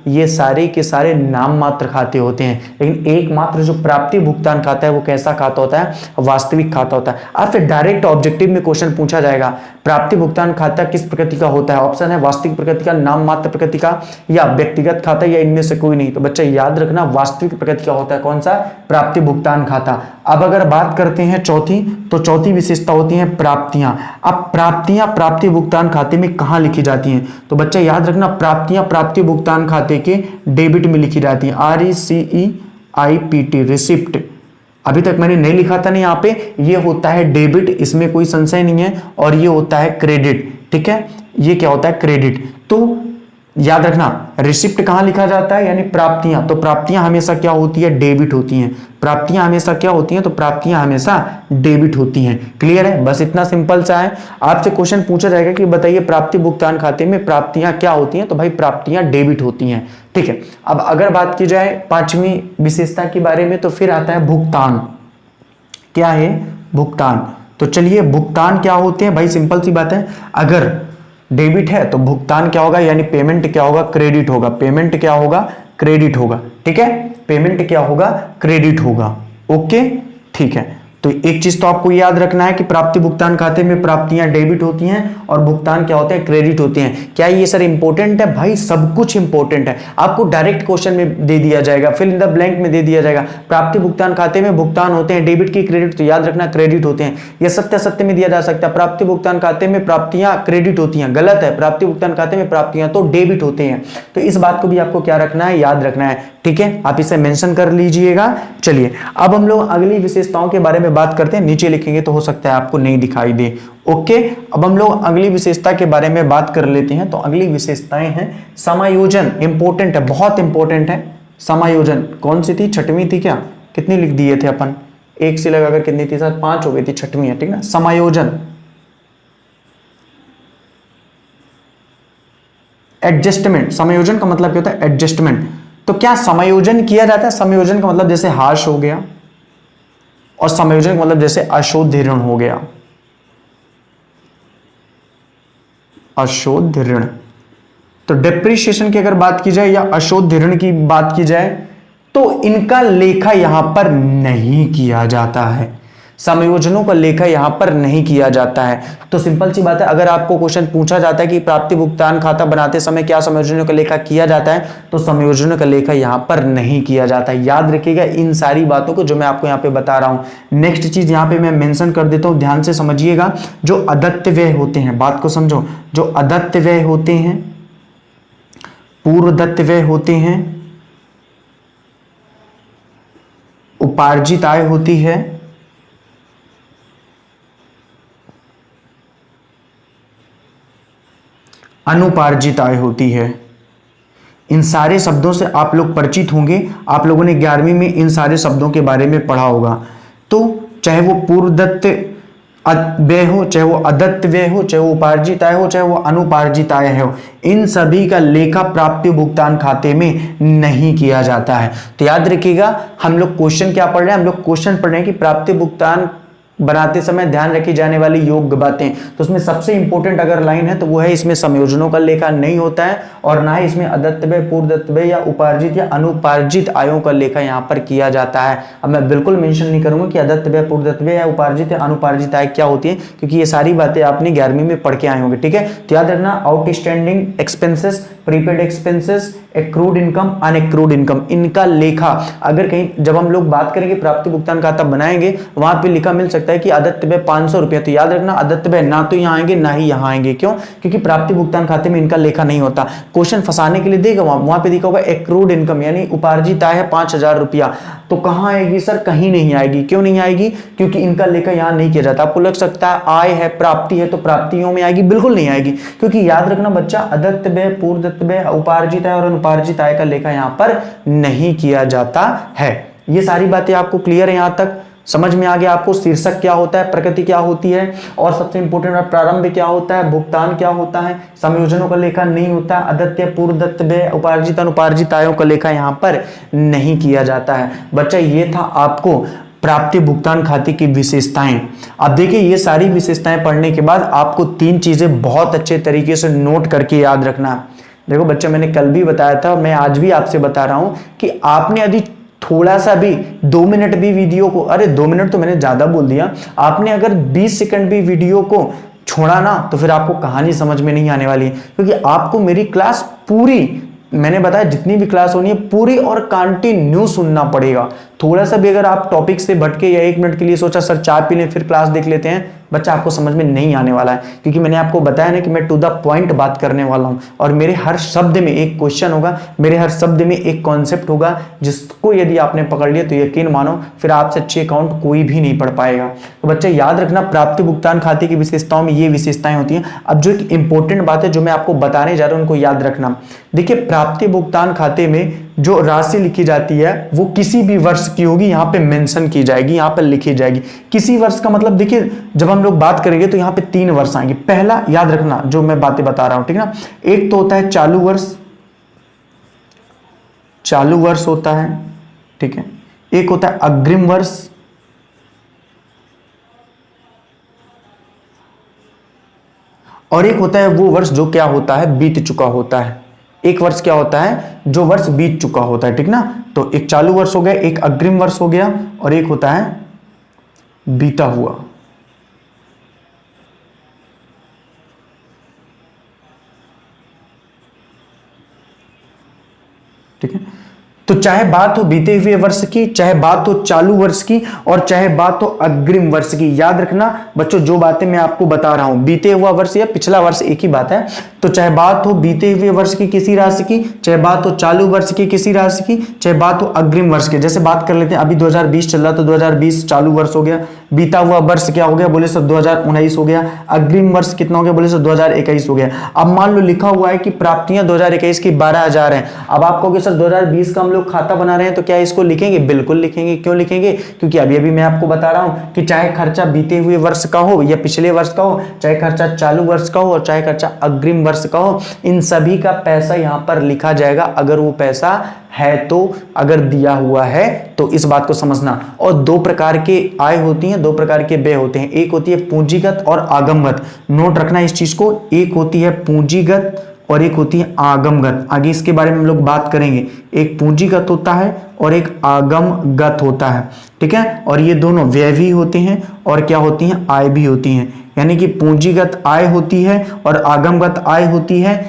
ये सारे के सारे नाम मात्र खाते होते हैं। लेकिन एकमात्र जो प्राप्ति भुगतान खाता है वो कैसा खाता होता है, वास्तविक खाता होता है। अब फिर डायरेक्ट ऑब्जेक्टिव में क्वेश्चन पूछा जाएगा, प्राप्ति भुगतान खाता किस प्रकृति का होता है। ऑप्शन है वास्तविक प्रकृति का, नाम मात्र प्रकृति का, या व्यक्तिगत खाता, या इनमें से कोई नहीं। तो बच्चा याद रखना वास्तविक प्रकृति का होता है कौन सा, प्राप्ति भुगतान खाता। अब अगर बात करते हैं चौथी, तो चौथी विशेषता होती है प्राप्तियां। अब प्राप्तियां प्राप्ति भुगतान खाते में कहां लिखी जाती हैं, तो बच्चा याद रखना प्राप्तियां प्राप्ति भुगतान खाते के डेबिट में लिखी जाती है, RECEIPT, रिसिप्ट। अभी तक मैंने नहीं लिखा था ना यहाँ पे, ये होता है डेबिट, इसमें कोई संशय नहीं है, और ये होता है क्रेडिट, ठीक है, ये क्या होता है, क्रेडिट। तो याद रखना रिसिप्ट कहां लिखा जाता है, यानी प्राप्तियां, तो प्राप्तियां हमेशा क्या होती है, डेबिट होती हैं। प्राप्तियां हमेशा क्या होती हैं, तो प्राप्तियां हमेशा डेबिट होती हैं। क्लियर है, बस इतना सिंपल सा है। आपसे क्वेश्चन पूछा जाएगा कि बताइए प्राप्ति भुगतान खाते में प्राप्तियां क्या होती हैं, तो भाई प्राप्तियां डेबिट होती हैं। ठीक है, अब अगर बात की जाए पांचवी विशेषता के बारे में, तो फिर आता है भुगतान। क्या है, भुगतान। तो चलिए भुगतान क्या होते हैं भाई, सिंपल सी बात है, अगर डेबिट है तो भुगतान क्या होगा, यानी पेमेंट क्या होगा, क्रेडिट होगा। पेमेंट क्या होगा, क्रेडिट होगा। ठीक है, पेमेंट क्या होगा, क्रेडिट होगा। ओके, ठीक है। तो एक चीज तो आपको याद रखना है कि प्राप्ति भुगतान खाते में प्राप्तियां डेबिट होती हैं और भुगतान क्या होते हैं, क्रेडिट होते हैं। क्या ये सर इंपॉर्टेंट है, भाई सब कुछ इंपॉर्टेंट है। आपको डायरेक्ट क्वेश्चन में दे दिया जाएगा, फिल इन द ब्लैंक में दे दिया जाएगा, प्राप्ति भुगतान खाते में भुगतान होते हैं डेबिट की क्रेडिट, तो याद रखना क्रेडिट होते हैं। यह सत्य सत्य में दिया जा सकता है, प्राप्ति भुगतान खाते में प्राप्तियां क्रेडिट होती हैं, गलत है, प्राप्ति भुगतान खाते में प्राप्तियां तो डेबिट होते हैं। तो इस बात को भी आपको क्या रखना है, याद रखना है। ठीक है, आप इसे मेंशन कर लीजिएगा। चलिए अब हम लोग अगली विशेषताओं के बारे में बात करते हैं, नीचे लिखेंगे तो हो सकता है आपको नहीं दिखाई दे। ओके, अब हम लोग अगली विशेषता के बारे में बात कर लेते हैं। तो अगली विशेषताएं हैं समायोजन। इंपॉर्टेंट है, बहुत इंपॉर्टेंट है समायोजन। कौन सी थी, छठवीं थी क्या, कितनी लिख दिए थे अपन, एक से लगाकर कितनी थी सर, 5 हो गई थी, छठवीं है। ठीक ना, समायोजन। एडजस्टमेंट, समायोजन का मतलब क्या होता है, एडजस्टमेंट। तो क्या समायोजन किया जाता है, समायोजन का मतलब जैसे हाश हो गया, और समायोजन का मतलब जैसे अशुद्ध ऋण हो गया, अशुद्ध ऋण। तो डेप्रिसिएशन की अगर बात की जाए या अशुद्ध ऋण की बात की जाए, तो इनका लेखा यहां पर नहीं किया जाता है, समायोजनों का लेखा यहां पर नहीं किया जाता है। तो सिंपल सी बात है, अगर आपको क्वेश्चन पूछा जाता है कि प्राप्ति भुगतान खाता बनाते समय क्या समायोजनों का लेखा किया जाता है, तो समायोजनों का लेखा यहां पर नहीं किया जाता है। याद रखिएगा इन सारी बातों को जो मैं आपको यहां पे बता रहा हूं। नेक्स्ट चीज यहां पे मैं मेंशन कर देता हूं, ध्यान से समझिएगा। जो अदत्त व्यय होते हैं, बात को समझो, जो अदत्त व्यय होते हैं, पूर्वदत्त व्यय होते हैं, उपार्जित आय होती है, अनुपार्जित आय होती है। इन सारे शब्दों से आप लोग परिचित होंगे, आप लोगों ने 11वीं में इन सारे शब्दों के बारे में पढ़ा होगा। तो चाहे वो पूर्वदत्त व्यय हो, चाहे वो अदत्त व्यय हो, चाहे वो उपार्जित आय हो, चाहे वो अनुपार्जित आय हो, इन सभी का लेखा प्राप्ति भुगतान खाते में नहीं किया जाता है। तो याद रखिएगा, हम लोग क्वेश्चन क्या पढ़ रहे हैं, हम लोग क्वेश्चन पढ़ रहे हैं कि प्राप्ति भुगतान बनाते समय ध्यान रखी जाने वाली योग्य बातें। तो उसमें सबसे इंपॉर्टेंट अगर लाइन है तो वो है, इसमें संयोजनों का लेखा नहीं होता है, और ना ही इसमें अदत्त व्यय, पूर्वदत्त व्यय या उपार्जित या अनुपार्जित आयों का लेखा यहाँ पर किया जाता है। अब मैं बिल्कुल मेंशन नहीं करूंगा कि अदत्त व्यय, पूर्वदत्त व्यय या उपार्जित या अनुपार्जित आय क्या होती है, क्योंकि ये सारी बातें आपने 11वीं में पढ़ के आए होंगे। ठीक है, तो याद रखना, outstanding expenses, prepaid expenses, accrued income, unaccrued income, इनका लेखा अगर कहीं जब हम लोग बात करेंगे प्राप्ति भुगतान खाता बनाएंगे, वहां पे लिखा मिल सकता है कि अदत्त व्यय 500 रुपया। तो याद रखना, अदत्त व्यय ना तो यहाँ आएंगे ना ही यहाँ आएंगे। क्यों? क्योंकि प्राप्ति भुगतान खाते में इनका लेखा नहीं होता। क्वेश्चन फंसाने के लिए देगा, वहां पे दिखा होगा एक्रूड इनकम, यानी उपार्जित आय है 5000 रुपया। तो कहां आएगी सर? कहीं नहीं आएगी। क्यों नहीं आएगी? क्योंकि इनका लेखा यहां नहीं किया जाता। आपको लग सकता है आय है, प्राप्ति है, तो प्राप्तियों में आएगी, बिल्कुल नहीं आएगी। क्योंकि याद रखना बच्चा, अदत्त व्यय, पूर्वदत्त व्यय, उपार्जित आय और अनुपार्जित आय का लेखा यहां पर नहीं किया जाता है। ये सारी बातें आपको क्लियर है? यहां तक समझ में आ गया आपको? शीर्षक क्या होता है, प्रकृति क्या होती है, और सबसे इंपॉर्टेंट प्रारंभ क्या होता है, भुगतान क्या होता है, संयोजनों का लेखा नहीं होता, अदत्त पूर्वदत्त व्यय, उपार्जित अनुपार्जित आयों का लेखा यहां पर नहीं किया जाता है। बच्चा ये था आपको प्राप्ति भुगतान खाते की विशेषताएं। अब देखिए, ये सारी विशेषताएं पढ़ने के बाद आपको 3 चीजें बहुत अच्छे तरीके से नोट करके याद रखना। देखो बच्चा, मैंने कल भी बताया था, मैं आज भी आपसे बता रहा हूं कि आपने यदि थोड़ा सा भी 2 मिनट भी वीडियो को, अरे 2 मिनट तो मैंने ज्यादा बोल दिया, आपने अगर 20 सेकंड भी वीडियो को छोड़ा ना, तो फिर आपको कहानी समझ में नहीं आने वाली है। क्योंकि आपको मेरी क्लास पूरी, मैंने बताया जितनी भी क्लास होनी है पूरी और कंटिन्यू सुनना पड़ेगा। थोड़ा सा भी अगर आप टॉपिक से भटके या 1 मिनट के लिए सोचा सर चाय पी लें फिर क्लास देख लेते हैं, बच्चा आपको समझ में नहीं आने वाला है, क्योंकि मैंने आपको बताया ना कि मैं टू द पॉइंट बात करने वाला हूं और मेरे हर शब्द में एक क्वेश्चन होगा, मेरे हर शब्द में एक कॉन्सेप्ट होगा, जिसको यदि आपने पकड़ लिया तो यकीन मानो फिर आपसे अच्छी अकाउंट कोई भी नहीं पढ़ पाएगा। तो बच्चे याद रखना, प्राप्ति भुगतान खाते की विशेषताओं में ये विशेषताएं होती हैं। अब जो एक इंपॉर्टेंट बात है जो मैं आपको बताने जा रहा हूं उनको याद रखना। देखिए, प्राप्ति भुगतान खाते में जो राशि लिखी जाती है वो किसी भी वर्ष की होगी, यहां पे मेंशन की जाएगी, यहां पे लिखी जाएगी। किसी वर्ष का मतलब देखिए, जब हम लोग बात करेंगे तो यहां पे 3 वर्ष आएंगे। पहला याद रखना जो मैं बातें बता रहा हूं, ठीक है ना, एक तो होता है चालू वर्ष, चालू वर्ष होता है, ठीक है, एक होता है अग्रिम वर्ष, और एक होता है वो वर्ष जो क्या होता है, बीत चुका होता है। एक वर्ष क्या होता है, जो वर्ष बीत चुका होता है, ठीक ना। तो एक चालू वर्ष हो गया, एक अग्रिम वर्ष हो गया, और एक होता है बीता हुआ। ठीक है, तो चाहे बात हो बीते हुए वर्ष की, चाहे बात हो चालू वर्ष की, और चाहे बात हो अग्रिम वर्ष की, याद रखना बच्चों जो बातें मैं आपको बता रहा हूं, बीते हुआ वर्ष या पिछला वर्ष एक ही बात है। तो चाहे बात हो बीते हुए वर्ष की किसी राशि की, चाहे बात हो चालू वर्ष की किसी राशि की, चाहे बात हो अग्रिम वर्ष की। जैसे बात कर लेते हैं, अभी 2020 चल रहा, तो 2020 चालू वर्ष हो गया। बीता हुआ वर्ष क्या हो गया, बोले सर 2019 हो गया। अग्रिम वर्ष कितना हो गया, बोले सर 2021 हो गया। अब मान लो लिखा हुआ है कि प्राप्तियां 2021 की 12,000 है। अब आप कहोगे सर 2020 का हम लोग खाता बना रहे हैं तो क्या इसको लिखेंगे? बिल्कुल लिखेंगे। क्यों लिखेंगे? क्योंकि अभी अभी मैं आपको बता रहा हूं कि चाहे खर्चा बीते हुए वर्ष का हो या पिछले वर्ष का हो, चाहे खर्चा चालू वर्ष का हो और चाहे खर्चा अग्रिम वर्ष का हो, इन सभी का पैसा यहां पर लिखा जाएगा अगर वो पैसा है तो, अगर दिया हुआ है तो। इस बात को समझना। और दो प्रकार के आय होती हैं, दो प्रकार के व्यय होते हैं। एक होती है पूंजीगत और आगमगत। नोट रखना इस चीज को, एक होती है पूंजीगत और एक होती है आगमगत। आगे इसके बारे में हम लोग बात करेंगे। एक पूंजीगत होता है और एक आगमगत होता है, ठीक है। और ये दोनों व्यय भी होते हैं और क्या होती हैं, आय भी होती हैं। यानी कि पूंजीगत आय होती है और आगमगत आय होती है,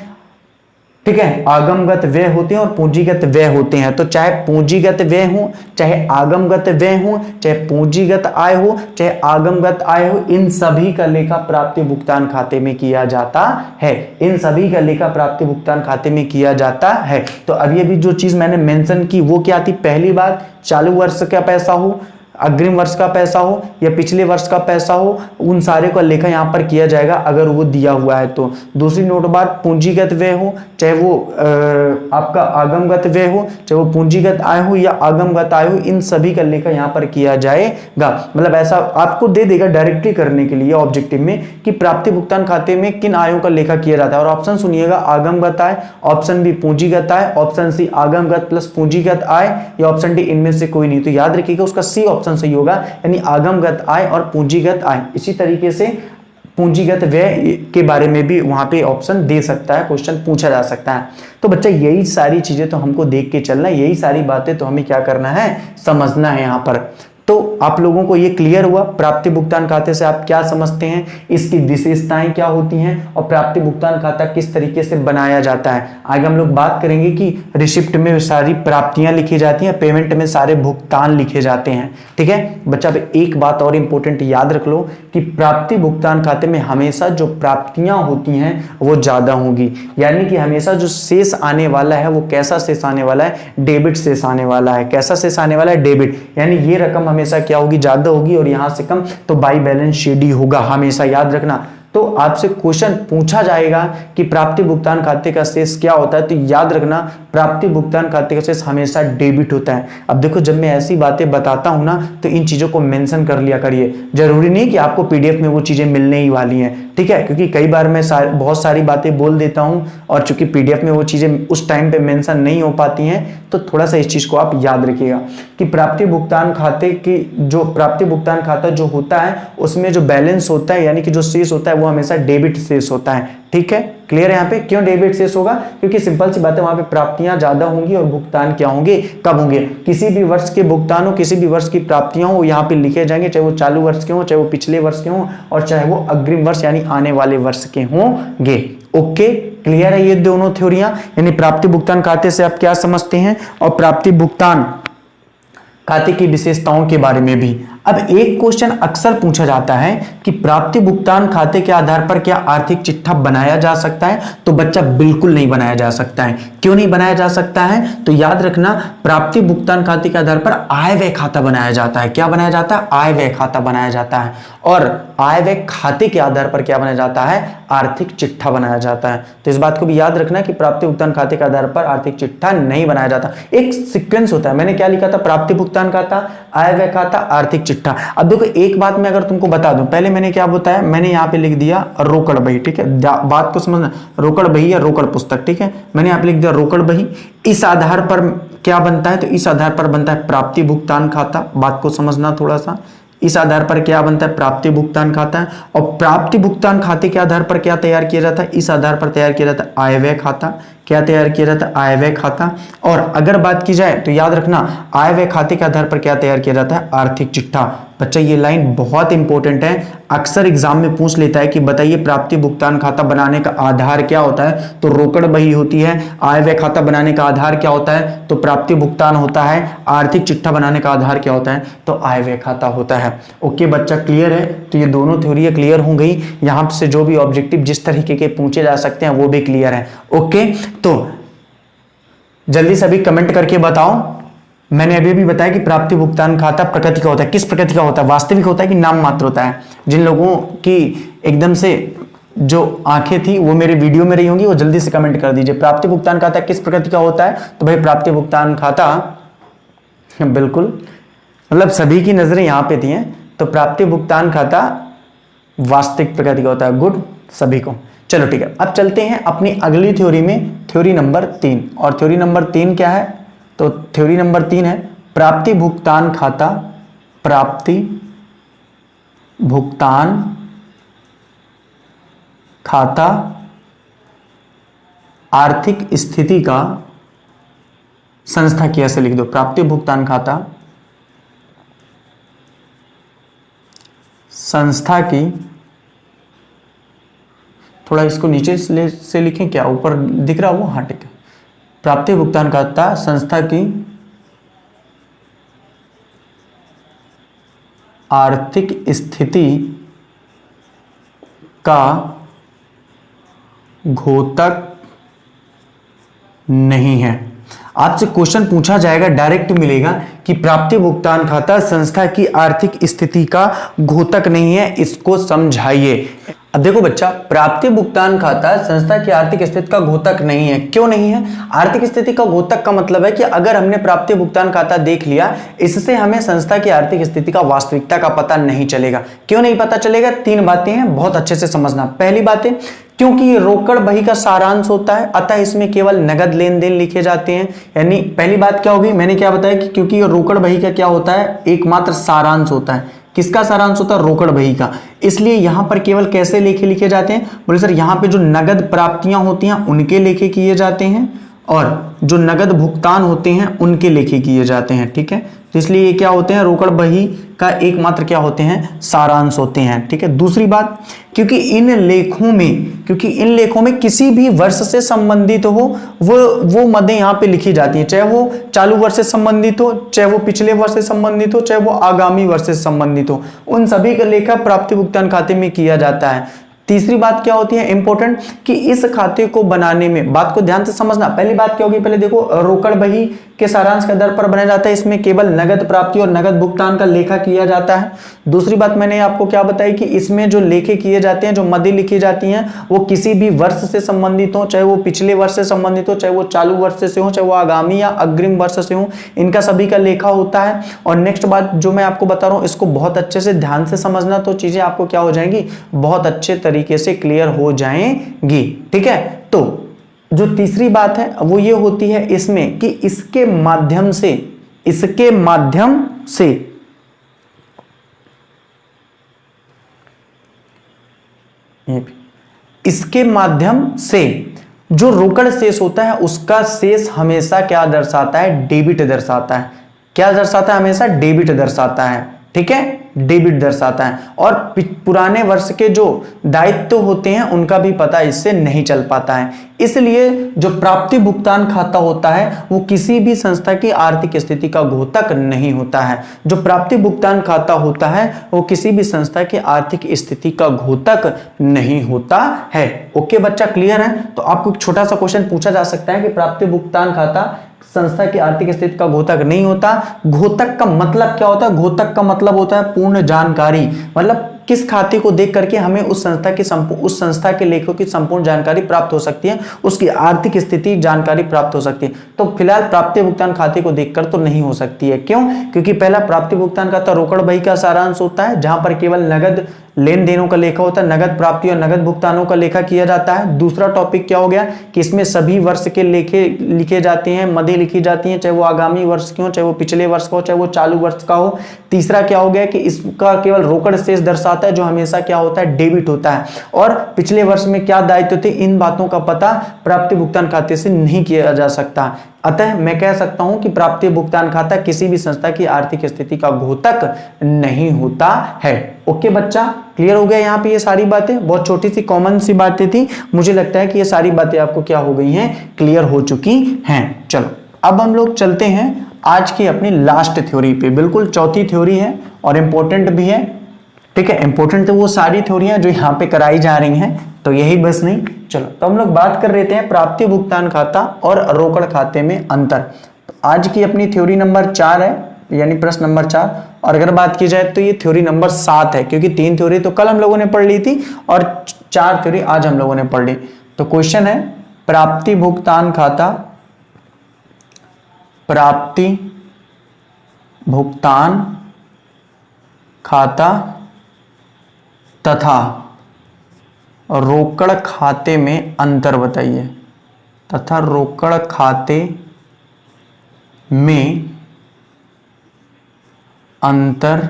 ठीक है। आगमगत व्यय होते हैं और पूंजीगत व्यय होते हैं। तो चाहे पूंजीगत व्यय हो, चाहे आगमगत व्यय हो, चाहे पूंजीगत आय हो, चाहे आगमगत आय हो, इन सभी का लेखा प्राप्ति भुगतान खाते में किया जाता है। इन सभी का लेखा प्राप्ति भुगतान खाते में किया जाता है। तो अभी अभी जो चीज मैंने मेंशन की वो क्या थी? पहली बात, चालू वर्ष का पैसा हो, अग्रिम वर्ष का पैसा हो या पिछले वर्ष का पैसा हो, उन सारे का लेखा यहां पर किया जाएगा अगर वो दिया हुआ है तो। दूसरी नोट बात, पूंजीगत व्यय हो चाहे वो आपका आगमगत व्यय हो, चाहे वो पूंजीगत आय हो या आगमगत आय हो, इन सभी का लेखा यहां पर किया जाएगा। मतलब ऐसा आपको दे देगा डायरेक्टली करने के लिए ऑब्जेक्टिव में कि प्राप्ति भुगतान खाते में किन आयों का लेखा किया जाता है। और ऑप्शन सुनिएगा, आगमगत आय, ऑप्शन बी पूंजीगत आय, ऑप्शन सी आगमगत प्लस पूंजीगत आय, या ऑप्शन डी इनमें से कोई नहीं। तो याद रखिएगा उसका सी ऑप्शन सही होगा, यानी आगमगत आय और पूंजीगत आय। इसी तरीके से पूंजीगत व्यय के बारे में भी वहां पे ऑप्शन दे सकता है, क्वेश्चन पूछा जा सकता है। तो बच्चा यही सारी चीजें तो हमको देख के चलना है, यही सारी बातें तो हमें क्या करना है, समझना है यहां पर। तो आप लोगों को ये क्लियर हुआ प्राप्ति भुगतान खाते से आप क्या समझते हैं, इसकी विशेषताएं क्या होती हैं और प्राप्ति भुगतान खाता किस तरीके से बनाया जाता है। आगे हम लोग बात करेंगे कि रिसिप्ट में सारी प्राप्तियां लिखी जाती हैं, पेमेंट में सारे भुगतान लिखे जाते हैं, ठीक है। बच्चा एक बात और इंपॉर्टेंट याद रख लो कि प्राप्ति भुगतान खाते में हमेशा जो प्राप्तियां होती हैं वो ज्यादा होंगी, यानी कि हमेशा जो शेष आने वाला है वो कैसा शेष आने वाला है, डेबिट शेष आने वाला है। कैसा शेष आने वाला है, डेबिट, यानी ये रकम हमेशा क्या होगी, ज्यादा होगी और यहां से कम, तो बाई बैलेंस शीट ही होगा, हमेशा याद रखना। तो आपसे क्वेश्चन पूछा जाएगा कि प्राप्ति भुगतान खाते का शेष क्या होता है, तो याद रखना प्राप्ति भुगतान खाते का शेष हमेशा डेबिट होता है। अब देखो जब मैं ऐसी बातें बताता हूं ना तो इन चीजों को मेंशन कर लिया करिए। जरूरी नहीं कि आपको पीडीएफ में वो चीजें मिलने ही वाली हैं, ठीक है, क्योंकि कई बार मैं बहुत सारी बातें बोल देता हूं और चूंकि पीडीएफ में वो चीजें उस टाइम पे मेंशन नहीं हो पाती हैं, तो थोड़ा सा इस चीज को आप याद रखिएगा कि प्राप्ति भुगतान खाते की जो प्राप्ति भुगतान खाता जो होता है उसमें जो बैलेंस होता है यानी कि जो शेष होता है वो हमेशा डेबिट शेष होता है, ठीक है। क्लियर है यहाँ पे क्यों डेबिट शेष होगा, क्योंकि सिंपल सी बात है वहां पे प्राप्तियां ज्यादा होंगी और भुगतान क्या होंगे, कब होंगे। किसी भी वर्ष के भुगतान हो, किसी भी वर्ष की प्राप्तियां हो, यहाँ पे लिखे जाएंगे, चाहे वो चालू वर्ष के हो, चाहे वो पिछले वर्ष के हो और चाहे वो अग्रिम वर्ष यानी आने वाले वर्ष के होंगे। ओके, क्लियर है ये दोनों थ्योरियां, यानी प्राप्ति भुगतान खाते से आप क्या समझते हैं और प्राप्ति भुगतान खाते की विशेषताओं के बारे में भी। अब एक क्वेश्चन अक्सर पूछा जाता है कि प्राप्ति भुगतान खाते के आधार पर क्या आर्थिक चिट्ठा बनाया जा सकता है? तो बच्चा बिल्कुल नहीं बनाया जा सकता है। क्यों नहीं बनाया जा सकता है? तो याद रखना, प्राप्ति भुगतान खाते के आधार पर आय व्यय खाता बनाया जाता है। क्या बनाया जाता है? आय व्यय खाता बनाया जाता है। और आय व्यय खाते के आधार पर क्या बनाया जाता है? आर्थिक चिट्ठा बनाया जाता है। तो इस बात को भी याद रखना कि प्राप्ति भुगतान खाते के आधार पर आर्थिक चिट्ठा नहीं बनाया जाता। एक सीक्वेंस होता है। मैंने क्या लिखा था? प्राप्ति भुगतान खाता, आय व्यय खाता, आर्थिक चिट्ठा। अब देखो एक बात मैं अगर तुमको बता दूं, पहले मैंने क्या बताया? मैंने यहां पे लिख दिया रोकड़ बही, ठीक है, बात को समझना, रोकड़ बही या रोकड़ पुस्तक, ठीक है, मैंने यहां पे लिख दिया रोकड़ बही। इस आधार पर क्या बनता है? तो इस आधार पर बनता है प्राप्ति भुगतान खाता। बात को समझना थोड़ा सा, इस आधार पर क्या बनता है? प्राप्ति भुगतान खाता है। और प्राप्ति भुगतान खाते के आधार पर क्या तैयार किया जाता है? इस आधार पर तैयार किया जाता है आय व्यय खाता। क्या तैयार किया जाता है? आय व्यय खाता। और अगर बात की जाए तो याद रखना, आय व्यय खाते के आधार पर क्या तैयार किया जाता है? आर्थिक चिट्ठा। बच्चा ये लाइन बहुत इंपॉर्टेंट है, अक्सर एग्जाम में पूछ लेता है कि बताइए प्राप्ति भुगतान खाता बनाने का आधार क्या होता है? तो रोकड़ बही होती है। आय व्यय खाता बनाने का आधार क्या होता है? तो प्राप्ति भुगतान होता है। आर्थिक चिट्ठा बनाने का आधार क्या होता है? तो आय व्यय खाता होता है। ओके बच्चा, क्लियर है? तो ये दोनों थ्योरी क्लियर हो गई। यहां से जो भी ऑब्जेक्टिव जिस तरीके के पूछे जा सकते हैं वो भी क्लियर है। ओके, तो जल्दी से अभी कमेंट करके बताओ। मैंने अभी भी बताया कि प्राप्ति भुगतान खाता प्रकृति का होता है। किस प्रकृति का होता है? वास्तविक होता है कि नाम मात्र होता है? जिन लोगों की एकदम से जो आंखें थी वो मेरे वीडियो में रही होंगी, वो जल्दी से कमेंट कर दीजिए। प्राप्ति भुगतान खाता किस प्रकृति का होता है? तो भाई प्राप्ति भुगतान खाता बिल्कुल, मतलब सभी की नजरें यहां पे थी हैं, तो प्राप्ति भुगतान खाता वास्तविक प्रकृति का होता है। गुड सभी को। चलो ठीक है, अब चलते हैं अपनी अगली थ्योरी में, थ्योरी नंबर 3। और थ्योरी नंबर 3 क्या है? तो थ्योरी नंबर 3 है प्राप्ति भुगतान खाता, प्राप्ति भुगतान खाता आर्थिक स्थिति का संस्था की। ऐसे लिख दो, प्राप्ति भुगतान खाता संस्था की। थोड़ा इसको नीचे से लिखें, क्या ऊपर दिख रहा वो? हाँ ठीक है। प्राप्ति भुगतान खाता संस्था की आर्थिक स्थिति का घोतक नहीं है। आपसे क्वेश्चन पूछा जाएगा, डायरेक्ट मिलेगा कि प्राप्ति भुगतान खाता संस्था की आर्थिक स्थिति का घोतक नहीं है, इसको समझाइए। अब देखो बच्चा, प्राप्ति भुगतान खाता संस्था की आर्थिक स्थिति का घोतक नहीं है। क्यों नहीं है? आर्थिक स्थिति का घोतक का मतलब है कि अगर हमने प्राप्ति भुगतान खाता देख लिया, इससे हमें संस्था की आर्थिक स्थिति का वास्तविकता का पता नहीं चलेगा। क्यों नहीं पता चलेगा? 3 बातें हैं, बहुत अच्छे से समझना। पहली बात है, क्योंकि ये रोकड़ बही का सारांश होता है, अतः इसमें केवल नगद लेन देन लिखे जाते हैं। यानी पहली बात क्या होगी? मैंने क्या बताया कि क्योंकि ये रोकड़ बही का क्या होता है? एकमात्र सारांश होता है। किसका सारांश होता है? रोकड़ बही का। इसलिए यहां पर केवल कैसे लेखे लिखे जाते हैं? बोले सर यहां पे जो नगद प्राप्तियां होती हैं उनके लेखे किए जाते हैं, और जो नगद भुगतान होते हैं उनके लेखे किए जाते हैं। ठीक है, तो इसलिए ये क्या होते हैं? रोकड़ बही का एकमात्र क्या होते हैं? सारांश होते हैं। ठीक है। दूसरी बात, क्योंकि इन लेखों में किसी भी वर्ष से संबंधित हो वो मदें यहाँ पे लिखी जाती हैं, चाहे वो चालू वर्ष से संबंधित हो, चाहे वो पिछले वर्ष से संबंधित हो, चाहे वो आगामी वर्ष से संबंधित हो, उन सभी का लेखा प्राप्ति भुगतान खाते में किया जाता है। तीसरी बात क्या होती है इंपॉर्टेंट, कि इस खाते को बनाने में, बात को ध्यान से समझना। पहली बात क्या होगी? पहले देखो, रोकड़ बही के सारांश के आधार पर बनाया जाता है, इसमें केवल नगद प्राप्ति और नगद भुगतान का लेखा किया जाता है। दूसरी बात मैंने आपको क्या बताई कि इसमें जो लेखे किए जाते हैं, जो मदें लिखी जाती हैं, वो किसी भी वर्ष से संबंधित हो, चाहे वो पिछले वर्ष से संबंधित हो, चाहे वो चालू वर्ष से हो, चाहे वो आगामी या अग्रिम वर्ष से हो, इनका सभी का लेखा होता है। और नेक्स्ट बात जो मैं आपको बता रहा हूं, इसको बहुत अच्छे से ध्यान से समझना, तो चीजें आपको क्या हो जाएंगी? बहुत अच्छे तरीके से क्लियर हो जाएंगी। ठीक है। तो जो तीसरी बात है वो ये होती है इसमें कि इसके माध्यम से जो रोकड़ शेष होता है उसका शेष हमेशा क्या दर्शाता है? डेबिट दर्शाता है। क्या दर्शाता है? हमेशा डेबिट दर्शाता है। ठीक है, डेबिट दर्शाता है, और पुराने वर्ष के जो दायित्व होते हैं उनका भी पता इससे नहीं चल पाता है। इसलिए जो प्राप्ति भुगतान खाता होता है वो किसी भी संस्था की आर्थिक स्थिति का घोतक नहीं होता है। जो प्राप्ति भुगतान खाता होता है वो किसी भी संस्था की आर्थिक स्थिति का घोतक नहीं होता है। ओके बच्चा, क्लियर है? तो आपको एक छोटा सा क्वेश्चन पूछा जा सकता है कि प्राप्ति भुगतान खाता संस्था की आर्थिक स्थिति का घोतक नहीं होता। घोतक का मतलब क्या होता है? घोतक का मतलब होता है पूर्ण जानकारी, मतलब किस खाते को देख करके हमें उस संस्था के लेखों की संपूर्ण जानकारी प्राप्त हो सकती है, उसकी आर्थिक स्थिति जानकारी प्राप्त हो सकती है। तो फिलहाल प्राप्ति भुगतान खाते को देखकर तो नहीं हो सकती है। क्यों? क्योंकि पहला प्राप्ति भुगतान खाता रोकड़ बही का सारांश होता है, जहां पर केवल नगद लेन देनों का लेखा होता है, नगद प्राप्ति और नगद भुगतानों का लेखा किया जाता है। दूसरा टॉपिक क्या हो गया कि इसमें सभी वर्ष के लेखे लिखे जाते हैं, मदें लिखी जाती हैं, चाहे वो आगामी वर्ष के हो, चाहे वो पिछले वर्ष का हो, चाहे वो चालू वर्ष का हो। तीसरा क्या हो गया कि इसका केवल रोकड़ शेष दर्शाता है, जो हमेशा क्या होता है? डेबिट होता है। और पिछले वर्ष में क्या दायित्व थे, इन बातों का पता प्राप्ति भुगतान खाते से नहीं किया जा सकता। अतः मैं कह सकता हूं कि प्राप्ति भुगतान खाता किसी भी संस्था की आर्थिक स्थिति का घोतक नहीं होता है। ओके बच्चा, क्लियर हो गया? यहाँ पे ये सारी बातें बहुत छोटी सी कॉमन सी बातें थी, मुझे लगता है कि ये सारी बातें आपको क्या हो गई हैं? क्लियर हो चुकी हैं। चलो अब हम लोग चलते हैं आज की अपनी लास्ट थ्योरी पे। बिल्कुल चौथी थ्योरी है और इंपॉर्टेंट भी है, ठीक है? इंपॉर्टेंट तो वो सारी थ्योरियां जो यहाँ पे कराई जा रही हैं, तो यही बस नहीं। चलो तो हम लोग बात कर लेते हैं प्राप्ति भुगतान खाता और रोकड़ खाते में अंतर। तो आज की अपनी थ्योरी नंबर 4 है, यानी प्रश्न नंबर 4। और अगर बात की जाए तो ये थ्योरी नंबर 7 है, क्योंकि 3 थ्योरी तो कल हम लोगों ने पढ़ ली थी और 4 थ्योरी आज हम लोगों ने पढ़ ली। तो क्वेश्चन है प्राप्ति भुगतान खाता, प्राप्ति भुगतान खाता तथा रोकड़ खाते में अंतर बताइए, तथा रोकड़ खाते में अंतर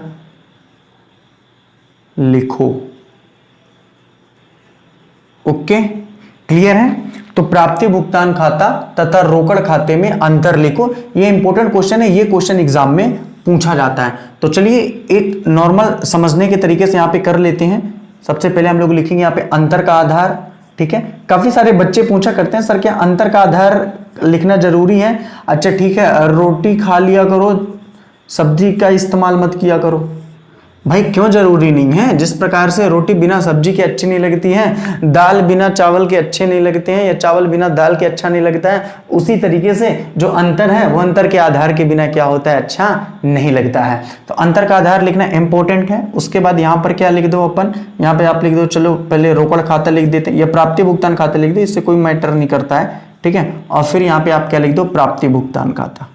लिखो। ओके, क्लियर है? तो प्राप्ति भुगतान खाता तथा रोकड़ खाते में अंतर लिखो, ये इंपॉर्टेंट क्वेश्चन है, ये क्वेश्चन एग्जाम में पूछा जाता है। तो चलिए एक नॉर्मल समझने के तरीके से यहां पे कर लेते हैं। सबसे पहले हम लोग लिखेंगे यहाँ पे अंतर का आधार, ठीक है? काफी सारे बच्चे पूछा करते हैं सर क्या अंतर का आधार लिखना जरूरी है? अच्छा ठीक है, रोटी खा लिया करो, सब्जी का इस्तेमाल मत किया करो। भाई क्यों जरूरी नहीं है? जिस प्रकार से रोटी बिना सब्जी के अच्छी नहीं लगती है, दाल बिना चावल के अच्छे नहीं लगते हैं, या चावल बिना दाल के अच्छा नहीं लगता है, उसी तरीके से जो अंतर है वो अंतर के आधार के बिना क्या होता है? अच्छा नहीं लगता है। तो अंतर का आधार लिखना इंपॉर्टेंट है। उसके बाद यहाँ पर क्या लिख दो अपन, यहाँ पे आप लिख दो, चलो पहले रोकड़ खाता लिख देते हैं या प्राप्ति भुगतान खाता लिख दो, इससे कोई मैटर नहीं करता है, ठीक है? और फिर यहाँ पे आप क्या लिख दो? प्राप्ति भुगतान खाता।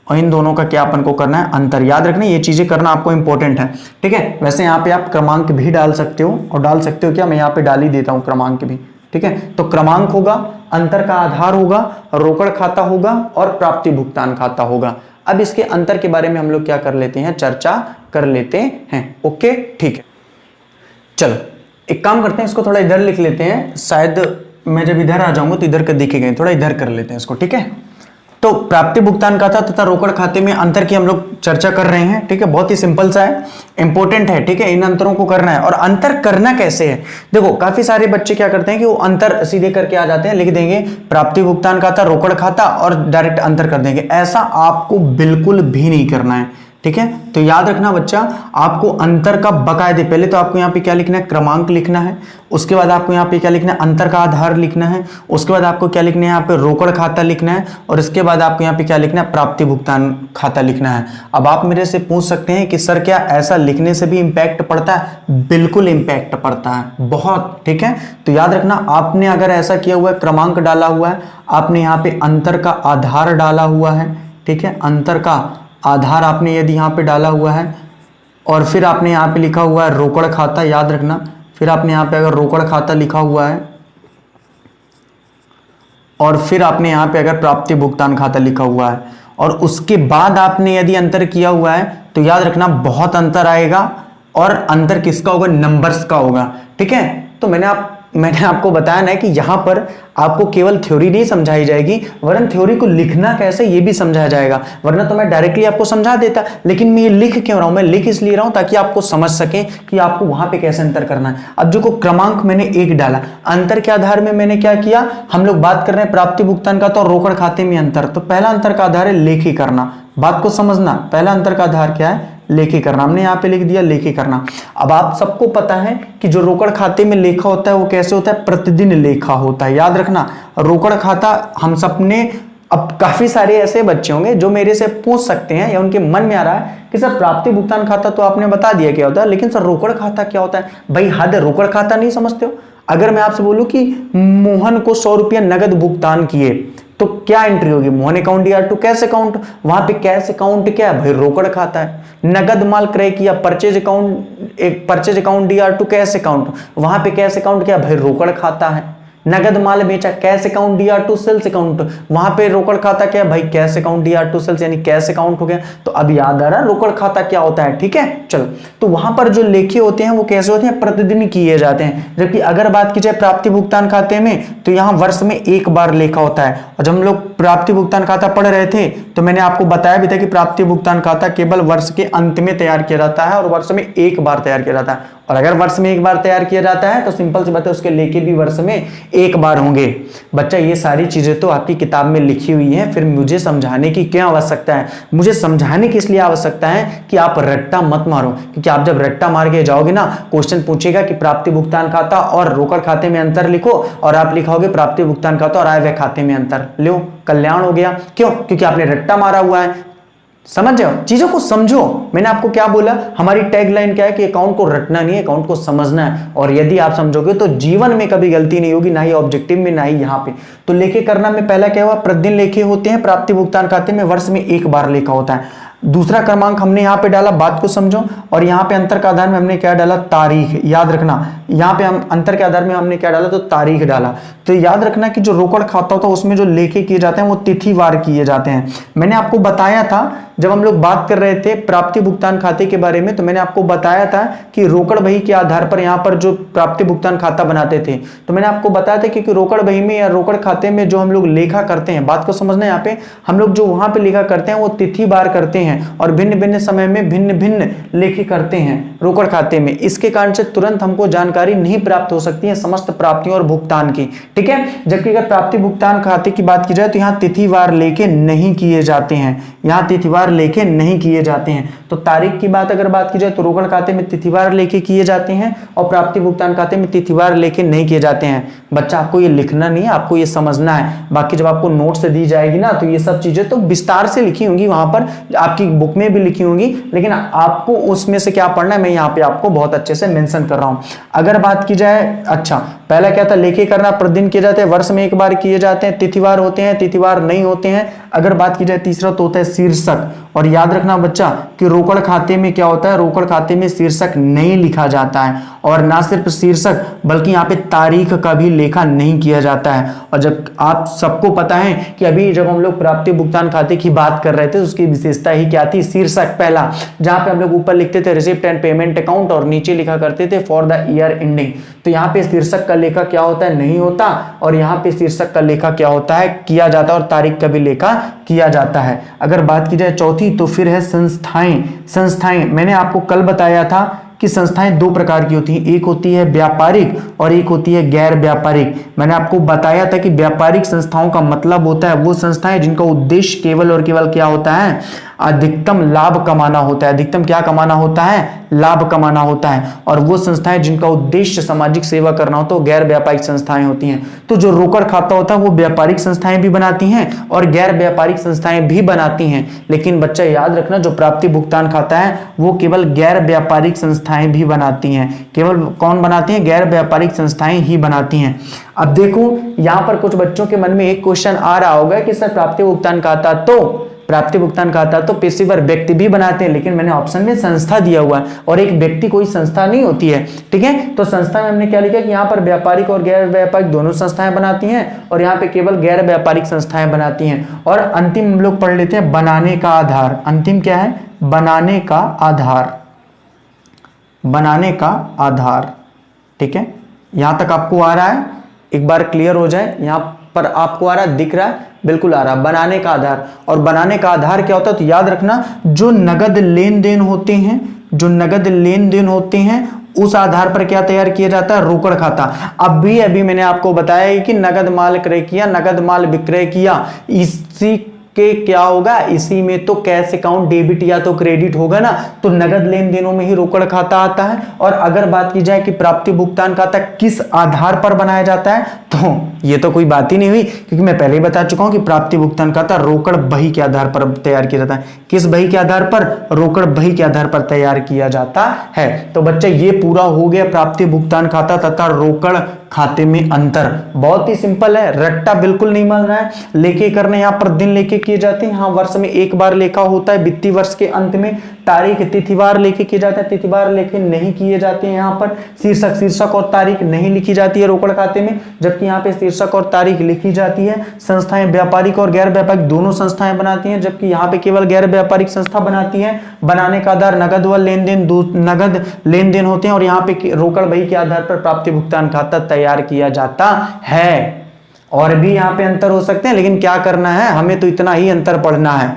और इन दोनों का क्या अपन को करना है? अंतर। याद रखना ये चीजें करना आपको इंपॉर्टेंट है, ठीक है? वैसे यहाँ पे आप क्रमांक भी डाल सकते हो, और डाल सकते हो क्या, मैं यहाँ पे डाल ही देता हूँ क्रमांक भी, ठीक है? तो क्रमांक होगा, अंतर का आधार होगा, रोकड़ खाता होगा और प्राप्ति भुगतान खाता होगा। अब इसके अंतर के बारे में हम लोग क्या कर लेते हैं? चर्चा कर लेते हैं। ओके ठीक है, चलो एक काम करते हैं, इसको थोड़ा इधर लिख लेते हैं, शायद मैं जब इधर आ जाऊंगा तो इधर कर दिखेगा, थोड़ा इधर कर लेते हैं इसको, ठीक है? तो प्राप्ति भुगतान खाता तथा रोकड़ खाते में अंतर की हम लोग चर्चा कर रहे हैं, ठीक है? बहुत ही सिंपल सा है, इंपॉर्टेंट है, ठीक है? इन अंतरों को करना है। और अंतर करना कैसे है? देखो काफी सारे बच्चे क्या करते हैं कि वो अंतर सीधे करके आ जाते हैं, लिख देंगे प्राप्ति भुगतान खाता, रोकड़ खाता और डायरेक्ट अंतर कर देंगे। ऐसा आपको बिल्कुल भी नहीं करना है, ठीक है? तो याद रखना बच्चा, आपको अंतर का बकायदे, पहले तो आपको यहाँ पे क्या लिखना है? क्रमांक लिखना है। उसके बाद आपको यहाँ पे क्या लिखना है? अंतर का आधार लिखना है। उसके बाद आपको क्या लिखना है? यहाँ पे रोकड़ खाता लिखना है। और इसके बाद आपको यहाँ पे क्या लिखना है? प्राप्ति भुगतान खाता लिखना है। अब आप मेरे से पूछ सकते हैं कि सर क्या ऐसा लिखने से भी इंपैक्ट पड़ता है? बिल्कुल इंपैक्ट पड़ता है, बहुत, ठीक है? तो याद रखना, आपने अगर ऐसा किया हुआ है, क्रमांक डाला हुआ है, आपने यहाँ पे अंतर का आधार डाला हुआ है, ठीक है? अंतर का आधार आपने यदि यहाँ पे डाला हुआ है, और फिर आपने यहाँ पे लिखा हुआ है रोकड़ खाता, याद रखना, फिर आपने यहाँ पे अगर रोकड़ खाता लिखा हुआ है, और फिर आपने यहाँ पे अगर प्राप्ति भुगतान खाता लिखा हुआ है, और उसके बाद आपने यदि अंतर किया हुआ है, तो याद रखना बहुत अंतर आएगा। और अंतर किसका होगा? नंबर्स का होगा, ठीक है? तो मैंने मैंने आपको बताया ना कि यहां पर आपको केवल थ्योरी नहीं समझाई जाएगी, वरन थ्योरी को लिखना कैसे ये भी समझाया जाएगा। वरना तो मैं डायरेक्टली आपको समझा देता, लेकिन मैं ये लिख क्यों रहा हूं, मैं लिख इसलिए रहा हूं ताकि आपको समझ सके कि आपको वहां पे कैसे अंतर करना है। अब जो को क्रमांक मैंने 1 डाला, अंतर के आधार में मैंने क्या किया, हम लोग बात कर रहे हैं प्राप्ति भुगतान का तो और रोकड़ खाते में अंतर, तो पहला अंतर का आधार है लेखी करना। बात को समझना, पहला अंतर का आधार क्या है, लेखी करना। हमने यहां पे लिख दिया लेखी करना। अब आप सबको पता है कि जो रोकड़ खाते में लेखा होता है वो कैसे होता है, प्रतिदिन लेखा होता है। याद रखना, रोकड़ खाता हम सबने, अब काफी सारे ऐसे बच्चे होंगे जो मेरे से पूछ सकते हैं या उनके मन में आ रहा है कि सर प्राप्ति भुगतान खाता तो आपने बता दिया क्या होता है, लेकिन सर रोकड़ खाता क्या होता है। भाई हद, रोकड़ खाता नहीं समझते हो। अगर मैं आपसे बोलूं कि मोहन को 100 रुपया नगद भुगतान किए तो क्या एंट्री होगी, मोहन अकाउंट या टू कैश अकाउंट। वहां पे कैश अकाउंट क्या है भाई, रोकड़ खाता है। नगद माल क्रय किया, परचेज अकाउंट, एक परचेज अकाउंट दिया टू कैश अकाउंट, वहां पे कैश अकाउंट क्या है भाई, रोकड़ खाता है। नगद माल बेचा, कैश अकाउंट दिया टू सेल्स अकाउंट, वहां पे रोकड़ खाता क्या है भाई, कैश अकाउंट दिया टू सेल्स, यानी कैश अकाउंट हो गया। तो अब याद आ रहा है रोकड़ खाता क्या होता है, ठीक है। चलो, तो वहां पर जो लेखे होते हैं वो कैसे होते हैं, प्रतिदिन किए जाते हैं। जबकि अगर बात की जाए प्राप्ति भुगतान खाते में, तो यहां वर्ष में 1 बार लेखा होता है। और जब हम लोग प्राप्ति भुगतान खाता पढ़ रहे थे तो मैंने आपको बताया भी था कि प्राप्ति भुगतान खाता केवल वर्ष के अंत में तैयार किया जाता है और वर्ष में 1 बार तैयार किया जाता है। और अगर वर्ष में 1 बार तैयार किया जाता है तो सिंपल सी बात है उसके लेखे भी वर्ष में 1 बार होंगे। बच्चा ये सारी चीजें तो आपकी किताब में लिखी हुई हैं, फिर मुझे समझाने की क्या आवश्यकता है। मुझे समझाने की इसलिए आवश्यकता है कि आप रट्टा मत मारो, क्योंकि आप जब रट्टा मार के जाओगे ना, क्वेश्चन पूछेगा कि प्राप्ति भुगतान खाता और रोकड़ खाते में अंतर लिखो, और आप लिखोगे प्राप्ति भुगतान खाता और आय व्यय खाते में अंतर। लो, कल्याण हो गया। क्यों, क्योंकि आपने रट्टा मारा हुआ है। समझ जाओ, चीजों को समझो। मैंने आपको क्या बोला, हमारी टैगलाइन क्या है कि अकाउंट को रटना नहीं है, अकाउंट को समझना है। और यदि आप समझोगे तो जीवन में कभी गलती नहीं होगी, ना ही ऑब्जेक्टिव में, ना ही यहां पे। तो लेखे करना में पहला क्या हुआ, प्रतिदिन लेखे होते हैं प्राप्ति भुगतान खाते में, वर्ष में 1 बार लेखा होता है। दूसरा क्रमांक हमने यहां पे डाला, बात को समझो। और यहां पे अंतर के आधार में हमने क्या डाला, तारीख। याद रखना, यहां पे हम अंतर के आधार में हमने क्या डाला, तो तारीख डाला। तो याद रखना कि जो रोकड़ खाता होता है उसमें जो लेखे किए जाते हैं वो तिथिवार किए जाते हैं। मैंने आपको बताया था जब हम लोग बात कर रहे थे प्राप्ति भुगतान खाते के बारे में, तो मैंने आपको बताया था कि रोकड़ बही के आधार पर यहां पर जो प्राप्ति भुगतान खाता बनाते थे, तो मैंने आपको बताया था कि रोकड़ बही में या रोकड़ खाते में जो हम लोग लेखा करते हैं, बात को समझना, यहाँ पे हम लोग जो वहां पे लेखा करते हैं वो तिथिवार करते हैं और भिन्न भिन्न समय में भिन्न भिन्न लेखे करते हैं रोकड़ खाते में। इसके कारण से तुरंत हमको जानकारी नहीं प्राप्त हो सकती है समस्त प्राप्तियों और भुगतान की, ठीक है। जबकि अगर प्राप्ति भुगतान खाते की बात की जाए तो यहाँ तिथिवार लेखे नहीं किए जाते हैं, यहाँ तिथिवार लेखे नहीं किए जाते हैं। तो तारीख की बात अगर बात की जाए तो रोकड़ खाते में तिथिवार लेखे किए जाते हैं और प्राप्ति भुगतान खाते में तिथिवार लेखे नहीं किए जाते हैं। बच्चा आपको ये लिखना नहीं है, आपको ये समझना है। बाकी जब आपको नोट्स दी जाएगी ना तो ये सब चीजें तो विस्तार से लिखी होंगी, वहां पर आपकी बुक में भी लिखी होंगी, लेकिन आपको उसमें से क्या पढ़ना है मैं यहाँ पे आपको बहुत अच्छे से मेंशन कर रहा हूं। अगर बात की जाए, अच्छा पहला क्या था, लेखे करना प्रतिदिन किए जाते हैं, वर्ष में 1 बार किए जाते हैं, तिथिवार होते हैं, तिथिवार नहीं होते हैं। अगर बात की जाए तीसरा तो होता है शीर्षक। और याद रखना बच्चा कि रोकड़ खाते में क्या होता है, रोकड़ खाते में शीर्षक नहीं लिखा जाता है, और ना सिर्फ शीर्षक बल्कि यहाँ पे तारीख का भी लेखा नहीं किया जाता है। और जब आप सबको पता है कि अभी जब हम लोग प्राप्ति भुगतान खाते की बात कर रहे थे तो उसकी विशेषता ही क्या थी, शीर्षक पहला, जहां पे हम लोग ऊपर लिखते थे रिसिप्ट एंड पेमेंट अकाउंट और नीचे लिखा करते थे फॉर द ईयर एंडिंग। तो यहाँ पे शीर्षक का लेखा क्या होता है, नहीं होता, और यहाँ पे शीर्षक का लेखा क्या होता है, किया जाता है, और तारीख का भी लेखा किया जाता है। अगर बात की जाए चौथी तो फिर है संस्थाएं। संस्थाएं मैंने आपको कल बताया था कि संस्थाएं 2 प्रकार की होती हैं, एक होती है व्यापारिक और एक होती है गैर व्यापारिक। मैंने आपको बताया था कि व्यापारिक संस्थाओं का मतलब होता है वो संस्थाएं जिनका उद्देश्य केवल और केवल क्या होता है, अधिकतम लाभ कमाना होता है। अधिकतम क्या कमाना होता है, लाभ कमाना होता है। और वो संस्थाएं जिनका उद्देश्य सामाजिक सेवा करना होता है वो गैर व्यापारिक संस्थाएं होती हैं। तो जो रोकड़ खाता होता है वो व्यापारिक संस्थाएं भी बनाती हैं और गैर व्यापारिक संस्थाएं भी बनाती हैं। लेकिन बच्चा याद रखना, जो प्राप्ति भुगतान खाता है वो केवल गैर व्यापारिक संस्थाएं भी बनाती हैं। केवल कौन बनाती हैं, गैर व्यापारिक संस्थाएं ही बनाती हैं। अब देखो यहां पर कुछ बच्चों के मन में एक क्वेश्चन आ रहा होगा कि सर प्राप्ति भुगतान खाता तो पेशेवर व्यक्ति भी बनाते हैं, लेकिन मैंने ऑप्शन में संस्था दिया हुआ है और एक व्यक्ति कोई संस्था नहीं होती है, ठीक है। तो संस्था में हमने क्या लिखा कि यहाँ पर व्यापारिक और गैर व्यापारिक दोनों संस्थाएं बनाती हैं और यहाँ पे केवल गैर व्यापारिक संस्थाएं बनाती हैं। और अंतिम हम लोग पढ़ लेते हैं बनाने का आधार। अंतिम क्या है, बनाने का आधार, बनाने का आधार, ठीक है। यहां तक आपको आ रहा है, एक बार क्लियर हो जाए, यहां पर आपको आ रहा है, दिख रहा है, बिल्कुल आ रहा है। बनाने का आधार, और बनाने का आधार क्या होता है तो याद रखना, जो नगद लेन देन होते हैं, जो नगद लेन देन होते हैं उस आधार पर क्या तैयार किया जाता है, रोकड़ खाता। अभी मैंने आपको बताया कि नगद माल क्रय किया, नगद माल विक्रय किया, इसी के क्या होगा, इसी में तो कैश अकाउंट डेबिट या तो क्रेडिट होगा ना, तो नगद लेन देनों में ही रोकड़ खाता आता है। और अगर बात की जाए कि प्राप्ति भुगतान खाता किस आधार पर बनाया जाता है, तो ये तो कोई बात ही नहीं हुई, क्योंकि मैं पहले ही बता चुका हूं कि प्राप्ति भुगतान खाता रोकड़ बही के आधार पर तैयार किया जाता है। किस बही के आधार पर, रोकड़ बही के आधार पर तैयार किया जाता है। तो बच्चे ये पूरा हो गया प्राप्ति भुगतान खाता तथा रोकड़ खाते में अंतर। बहुत ही सिंपल है, रट्टा बिल्कुल नहीं मारना है। लेखे करने यहाँ पर दिन लेखे किए जाते हैं, हाँ वर्ष में एक बार लेखा होता है, वित्तीय वर्ष के अंत में तारीख तिथिवार लेखे किए जाते हैं, तिथिवार लेखे नहीं किए जाते हैं। यहाँ पर शीर्षक और तारीख नहीं लिखी जाती है रोकड़ खाते में, जबकि यहाँ पे शीर्षक और तारीख लिखी जाती है। संस्थाएं व्यापारिक और गैर व्यापारिक दोनों संस्थाएं बनाती हैं, जबकि यहाँ पे केवल गैर व्यापारिक संस्था बनाती है। बनाने का आधार नगद व लेन देन, नगद लेन देन होते हैं, और यहाँ पे रोकड़ बही के आधार पर प्राप्ति भुगतान खाता तैयार किया जाता है। और भी यहाँ पे अंतर हो सकते हैं, लेकिन क्या करना है, हमें तो इतना ही अंतर पढ़ना है।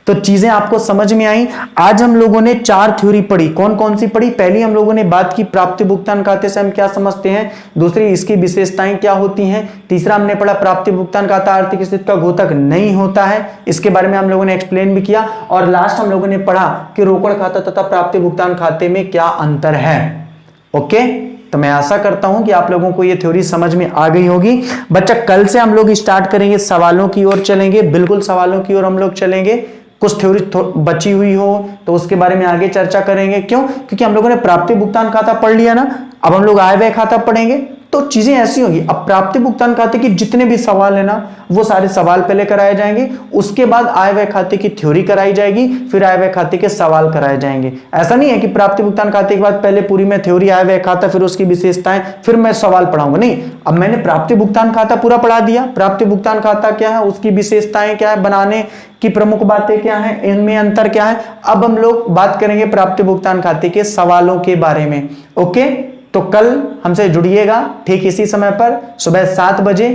तो चीजें आपको समझ में आई। आज हम लोगों ने 4 थ्योरी पढ़ी। कौन कौन सी पढ़ी? पहली हम लोगों ने बात की प्राप्ति भुगतान खाते से हम क्या समझते हैं, दूसरी इसकी विशेषताएं क्या होती हैं, तीसरा हमने पढ़ा प्राप्ति भुगतान खाता आर्थिक स्थिति का घोतक नहीं होता है, इसके बारे में हम लोगों ने एक्सप्लेन भी किया। और लास्ट हम लोगों ने पढ़ा कि रोकड़ खाता तथा प्राप्ति भुगतान खाते में क्या अंतर है। ओके, तो मैं आशा करता हूं कि आप लोगों को ये थ्योरी समझ में आ गई होगी। बच्चा कल से हम लोग स्टार्ट करेंगे, सवालों की ओर चलेंगे, बिल्कुल सवालों की ओर हम लोग चलेंगे। कुछ थ्योरी बची हुई हो तो उसके बारे में आगे चर्चा करेंगे। क्यों? क्योंकि हम लोगों ने प्राप्ति भुगतान खाता पढ़ लिया ना, अब हम लोग आय व्यय खाता पढ़ेंगे, तो चीजें ऐसी होंगी। अब प्राप्ति भुगतान खाते के जितने भी सवाल है ना, वो सारे सवाल पहले कराए जाएंगे, उसके बाद आय व्यय खाते की थ्योरी कराई जाएगी, फिर आय व्यय खाते के सवाल कराए जाएंगे। ऐसा नहीं है कि प्राप्ति भुगतान खाते के बाद पहले पूरी में थ्योरी आय व्यय खाता, फिर उसकी विशेषताएं, फिर मैं सवाल पढ़ाऊंगा। नहीं, अब मैंने प्राप्ति भुगतान खाता पूरा पढ़ा दिया। प्राप्ति भुगतान खाता क्या है, उसकी विशेषताएं क्या है, बनाने की प्रमुख बातें क्या है, इनमें अंतर क्या है। अब हम लोग बात करेंगे प्राप्ति भुगतान खाते के सवालों के बारे में। ओके, तो कल हमसे जुड़िएगा ठीक इसी समय पर सुबह 7 बजे।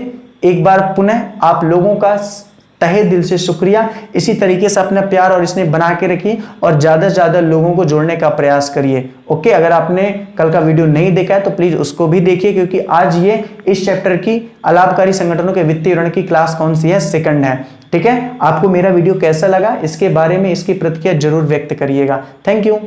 एक बार पुनः आप लोगों का तहे दिल से शुक्रिया। इसी तरीके से अपना प्यार और स्नेह बना के रखिए और ज्यादा से ज्यादा लोगों को जोड़ने का प्रयास करिए। ओके, अगर आपने कल का वीडियो नहीं देखा है तो प्लीज उसको भी देखिए, क्योंकि आज ये इस चैप्टर की अलाभकारी संगठनों के वित्तीय ऋण की क्लास कौन सी है, सेकंड है। ठीक है, आपको मेरा वीडियो कैसा लगा इसके बारे में इसकी प्रतिक्रिया जरूर व्यक्त करिएगा। Thank you.